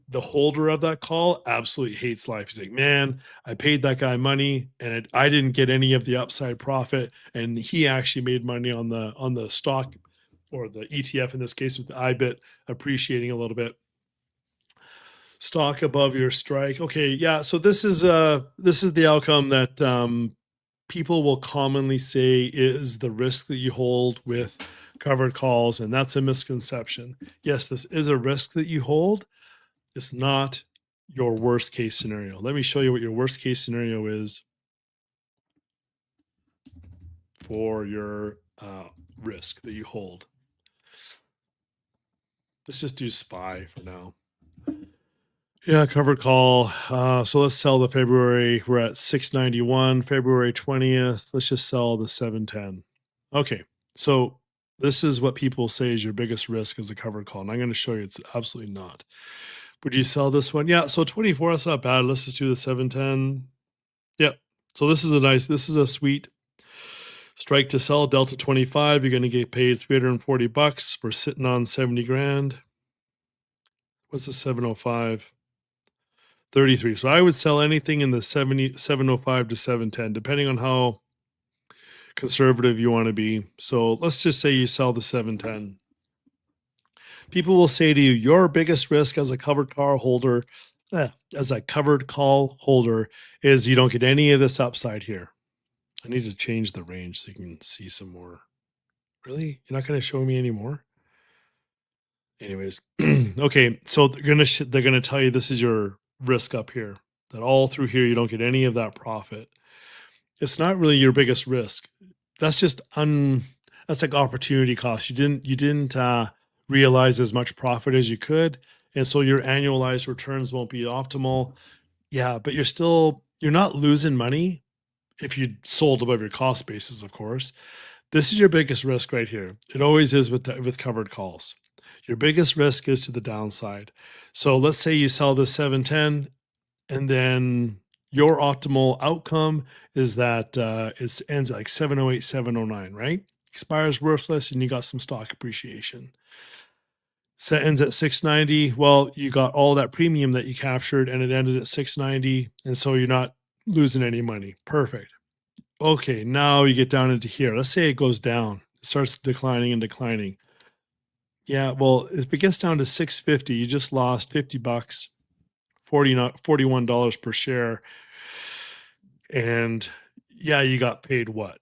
the holder of that call absolutely hates life. He's like, man, I paid that guy money, and I didn't get any of the upside profit, and he actually made money on the stock or the ETF in this case with the IBIT appreciating a little bit. Stock above your strike. Okay, yeah. So this is the outcome that people will commonly say is the risk that you hold with covered calls, and that's a misconception. Yes, this is a risk that you hold. It's not your worst case scenario. Let me show you what your worst case scenario is for your risk that you hold. Let's just do SPY for now. Yeah, covered call. So let's sell the February. We're at 691, February 20th. Let's just sell the 710. Okay. So this is what people say is your biggest risk as a covered call. And I'm going to show you it's absolutely not. Would you sell this one? Yeah. So 24, that's not bad. Let's just do the 710. Yep. So this is a sweet strike to sell. Delta 25. You're going to get paid $340 for sitting on 70 grand. What's the 705? 33. So I would sell anything in the 705 to 710, depending on how conservative you want to be. So let's just say you sell the 710. People will say to you, your biggest risk as a covered call holder, is you don't get any of this upside here. I need to change the range so you can see some more. Really? You're not going to show me any more? Anyways, okay. So they're gonna tell you this is your risk up here. That all through here you don't get any of that profit. It's not really your biggest risk. That's just that's like opportunity cost. You didn't realize as much profit as you could, and so your annualized returns won't be optimal. Yeah, but you're not losing money if you sold above your cost basis, of course. This is your biggest risk right here. It always is with covered calls. Your biggest risk is to the downside. So let's say you sell this 710 and then your optimal outcome is that it ends at like 708, 709, right? Expires worthless and you got some stock appreciation. Set ends at 690. Well, you got all that premium that you captured and it ended at 690. And so you're not losing any money. Perfect. Okay, now you get down into here. Let's say it goes down, it starts declining and declining. Yeah, well, if it gets down to 650, you just lost $50, $41 per share. And yeah, you got paid what?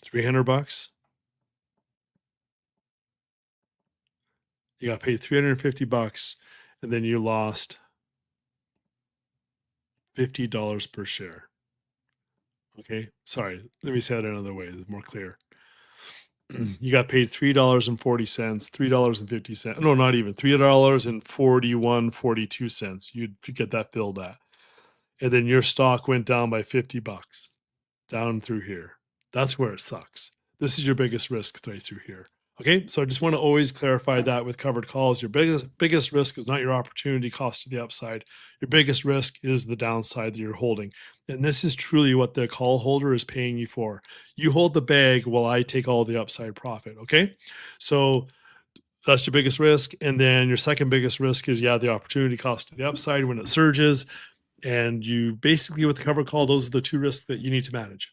$300? You got paid $350 and then you lost $50 per share. Okay, sorry, let me say that another way, it's more clear. You got paid $3.40, $3.50. No, not even $3.42. You'd get that filled at. And then your stock went down by $50 down through here. That's where it sucks. This is your biggest risk right through here. Okay, so I just want to always clarify that with covered calls. Your biggest risk is not your opportunity cost to the upside. Your biggest risk is the downside that you're holding. And this is truly what the call holder is paying you for. You hold the bag while I take all the upside profit. Okay. So that's your biggest risk. And then your second biggest risk is, yeah, the opportunity cost to the upside when it surges. And you basically, with the covered call, those are the two risks that you need to manage.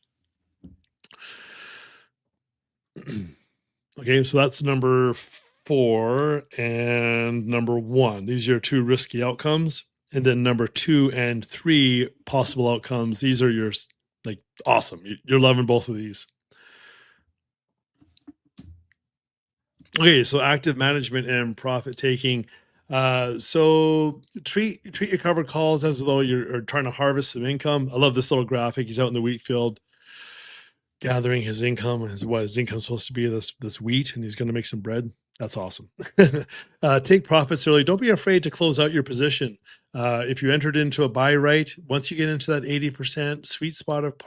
Okay, so that's number 4 and number 1. These are your two risky outcomes. And then number 2 and 3 possible outcomes. These are your, like, awesome. You're loving both of these. Okay, so active management and profit taking. So treat your covered calls as though you're trying to harvest some income. I love this little graphic. He's out in the wheat field gathering his income. His income supposed to be this wheat, and he's going to make some bread. That's awesome. Take profits early. Don't be afraid to close out your position. If you entered into a buy right, once you get into that 80% sweet spot of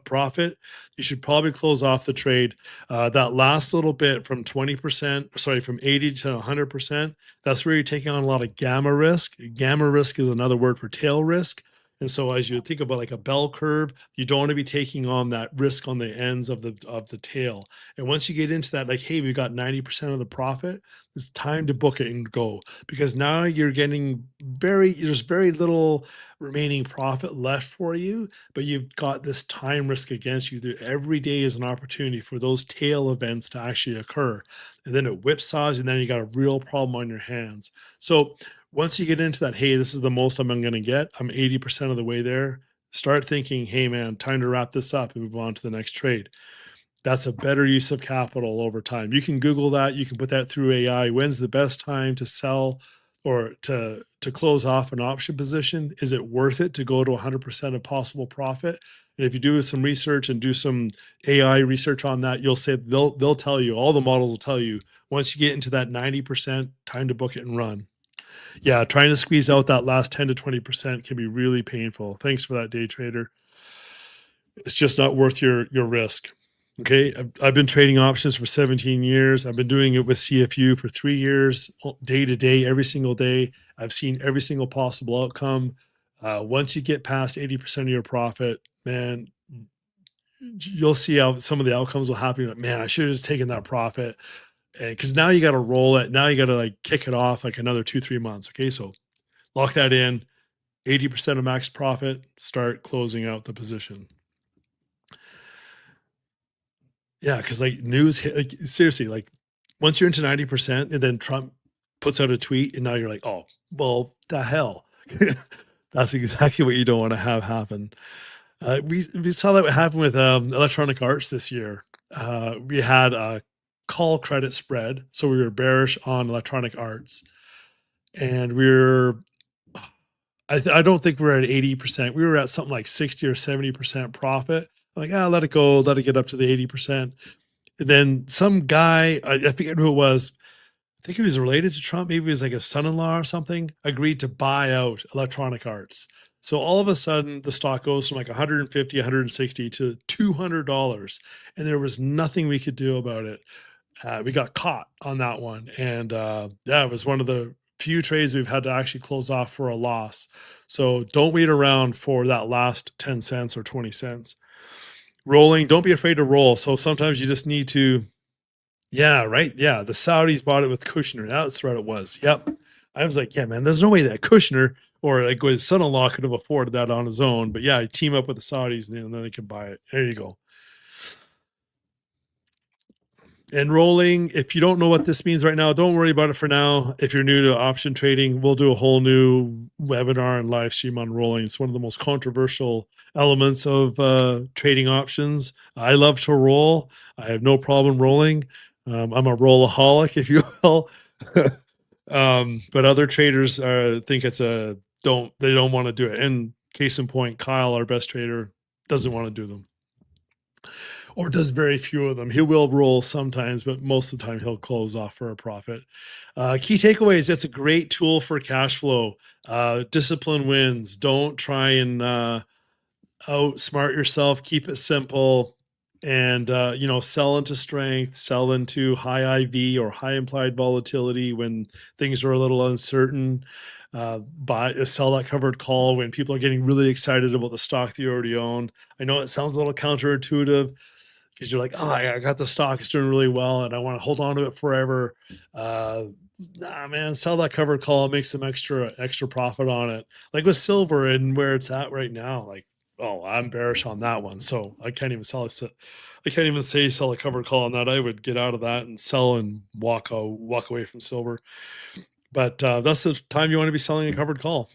profit, you should probably close off the trade. That last little bit from 20%, sorry, from 80 to 100%, that's where you're taking on a lot of gamma risk. Gamma risk is another word for tail risk. And so as you think about like a bell curve, you don't want to be taking on that risk on the ends of the tail. And once you get into that, like, hey, we've got 90% of the profit, it's time to book it and go. Because now you're getting there's very little remaining profit left for you, but you've got this time risk against you. Every day is an opportunity for those tail events to actually occur. And then it whipsaws, and then you got a real problem on your hands. So once you get into that, hey, this is the most I'm going to get, I'm 80% of the way there, start thinking, hey, man, time to wrap this up and move on to the next trade. That's a better use of capital over time. You can Google that. You can put that through AI. When's the best time to sell or to close off an option position? Is it worth it to go to 100% of possible profit? And if you do some research and do some AI research on that, you'll say they'll tell you, all the models will tell you, once you get into that 90%, time to book it and run. Yeah, trying to squeeze out that last 10 to 20% can be really painful. Thanks for that, day trader. It's just not worth your risk. Okay, I've been trading options for 17 years. I've been doing it with CFU for 3 years, day to day, every single day. I've seen every single possible outcome. Once you get past 80% of your profit, man, you'll see how some of the outcomes will happen. Like, man, I should have just taken that profit. Because now you got to roll it. Now you got to like kick it off like another 2-3 months. Okay, so lock that in. 80% of max profit. Start closing out the position. Yeah, because like news hit, like seriously, like once you're into 90%, and then Trump puts out a tweet, and now you're like, oh, well, the hell. That's exactly what you don't want to have happen. We saw that happen with electronic arts this year. We had a call credit spread, so we were bearish on electronic arts, and I don't think we're at 80%. We were at something like 60 or 70% profit. Like, let it go, let it get up to the 80%. And then some guy, I forget who it was, I think he was related to Trump, maybe he was like a son-in-law or something, agreed to buy out electronic arts. So all of a sudden the stock goes from like 150, 160 to $200, and there was nothing we could do about it. We got caught on that one. And yeah, it was one of the few trades we've had to actually close off for a loss. So don't wait around for that last 10 cents or 20 cents. Rolling, don't be afraid to roll. So sometimes you just need to, yeah, right. Yeah. The Saudis bought it with Kushner. That's what it was. Yep. I was like, yeah, man, there's no way that Kushner or like his son-in-law could have afforded that on his own. But yeah, team up with the Saudis and then they can buy it. There you go. And rolling, if you don't know what this means right now, don't worry about it for now. If you're new to option trading, we'll do a whole new webinar and live stream on rolling. It's one of the most controversial elements of trading options. I love to roll. I have no problem rolling. I'm a rollaholic, if you will. But other traders think they don't want to do it. And case in point, Kyle, our best trader, doesn't want to do them, or does very few of them. He will roll sometimes, but most of the time he'll close off for a profit. Key takeaways, it's a great tool for cash flow. Discipline wins. Don't try and outsmart yourself. Keep it simple. and sell into strength, sell into high IV or high implied volatility when things are a little uncertain. Buy sell that covered call when people are getting really excited about the stock that you already own. I know it sounds a little counterintuitive because you're like, oh, I got the stock, it's doing really well, and I want to hold on to it forever. Uh, nah, man, sell that covered call, make some extra profit on it. Like with silver and where it's at right now, like, oh, I'm bearish on that one, so I can't even sell it. I can't even say sell a covered call on that. I would get out of that and sell and walk away from silver. But that's the time you want to be selling a covered call.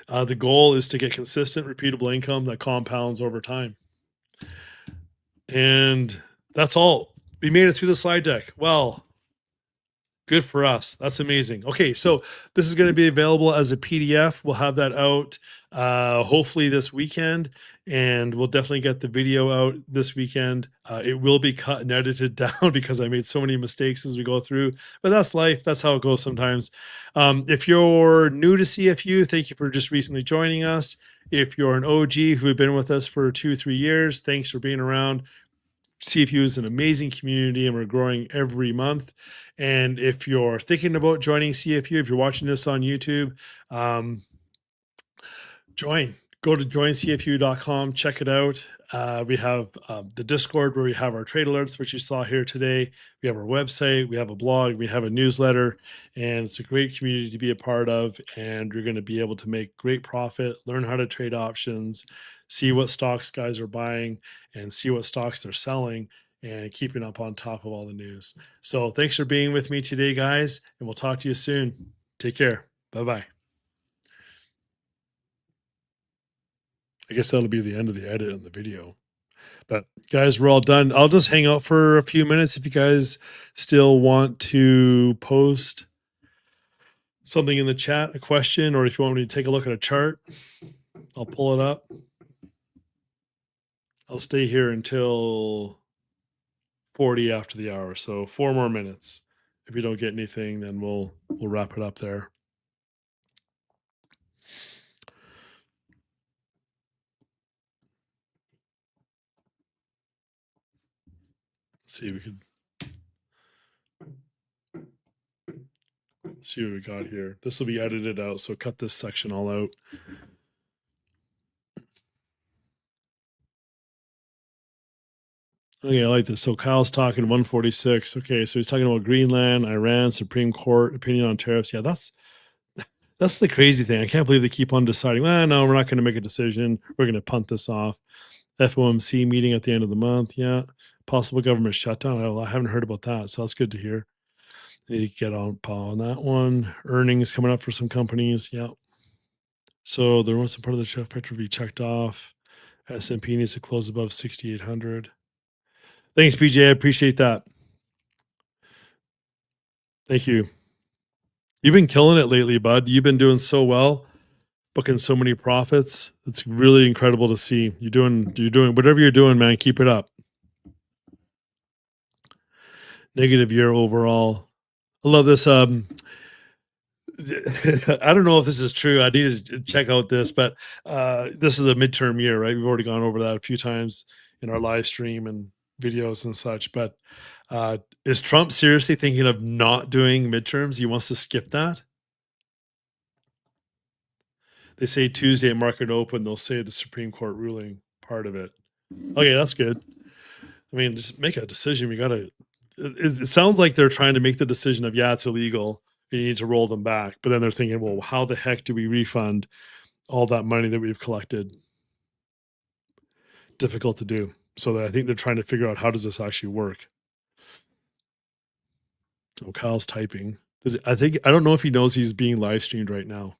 The goal is to get consistent, repeatable income that compounds over time. And that's all. We made it through the slide deck. Well, good for us. That's amazing. Okay, so this is going to be available as a PDF. We'll have that out hopefully this weekend, and we'll definitely get the video out this weekend. It will be cut and edited down because I made so many mistakes as we go through, but that's life. That's how it goes sometimes. If you're new to CFU, thank you for just recently joining us. If you're an OG who have been with us for 2-3 years, thanks for being around. CFU is an amazing community and we're growing every month. And if you're thinking about joining CFU, if you're watching this on YouTube, join. Go to joincfu.com, check it out. We have the Discord where we have our trade alerts, which you saw here today. We have our website, we have a blog, we have a newsletter, and it's a great community to be a part of. And you're going to be able to make great profit, learn how to trade options, see what stocks guys are buying, and see what stocks they're selling, and keeping up on top of all the news. So thanks for being with me today, guys, and we'll talk to you soon. Take care. Bye bye. I guess that'll be the end of the edit in the video. But guys, we're all done. I'll just hang out for a few minutes if you guys still want to post something in the chat, a question, or if you want me to take a look at a chart, I'll pull it up. I'll stay here until 40 after the hour, so 4 more minutes. If you don't get anything, then we'll wrap it up there. Let's see if we could see what we got here. This will be edited out, so cut this section all out. Okay, I like this. So Kyle's talking 146. Okay, so he's talking about Greenland, Iran, Supreme Court opinion on tariffs. Yeah, that's the crazy thing. I can't believe they keep on deciding, well, no, we're not going to make a decision. We're going to punt this off. FOMC meeting at the end of the month. Yeah. Possible government shutdown. I haven't heard about that. So that's good to hear. I need to get on that one. Earnings coming up for some companies. Yeah. So there was some part of the chef factor to be checked off. S&P needs to close above 6,800. Thanks, BJ. I appreciate that. Thank you. You've been killing it lately, bud. You've been doing so well, booking so many profits. It's really incredible to see. You're doing whatever you're doing, man. Keep it up. Negative year overall. I love this. I don't know if this is true. I need to check out this, but this is a midterm year, right? We've already gone over that a few times in our live stream and videos and such. But is Trump seriously thinking of not doing midterms? He wants to skip that. They say Tuesday at market open, they'll say the Supreme Court ruling part of it. Okay, that's good. I mean, just make a decision. We got to, it sounds like they're trying to make the decision of, yeah, it's illegal. You need to roll them back. But then they're thinking, well, how the heck do we refund all that money that we've collected? Difficult to do. So I think they're trying to figure out how does this actually work. Oh, Kyle's typing. I don't know if he knows he's being live streamed right now.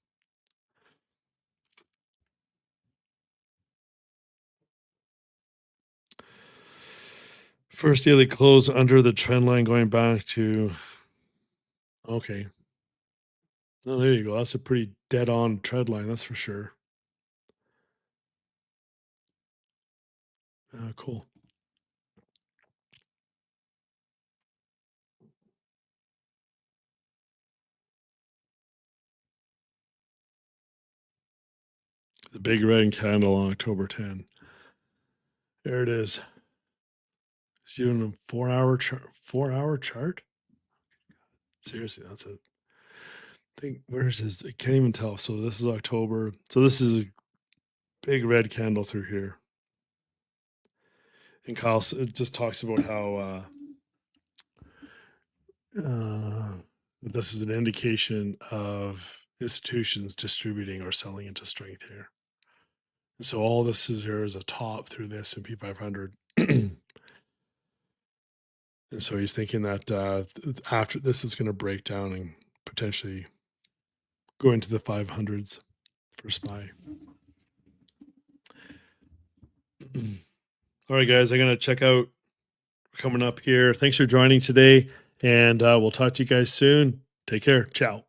First daily close under the trend line going back to, okay. Oh, there you go. That's a pretty dead on trend line. That's for sure. Cool. The big red candle on October 10. There it is. He's doing a 4-hour 4-hour chart. Seriously, that's a thing. Where's his? I can't even tell. So this is October. So this is a big red candle through here. And Kyle it just talks about how this is an indication of institutions distributing or selling into strength here. And so all this is here is a top through the S&P 500. And so he's thinking that after this is going to break down and potentially go into the 500s for SPY. All right, guys, I'm going to check out coming up here. Thanks for joining today, and we'll talk to you guys soon. Take care. Ciao.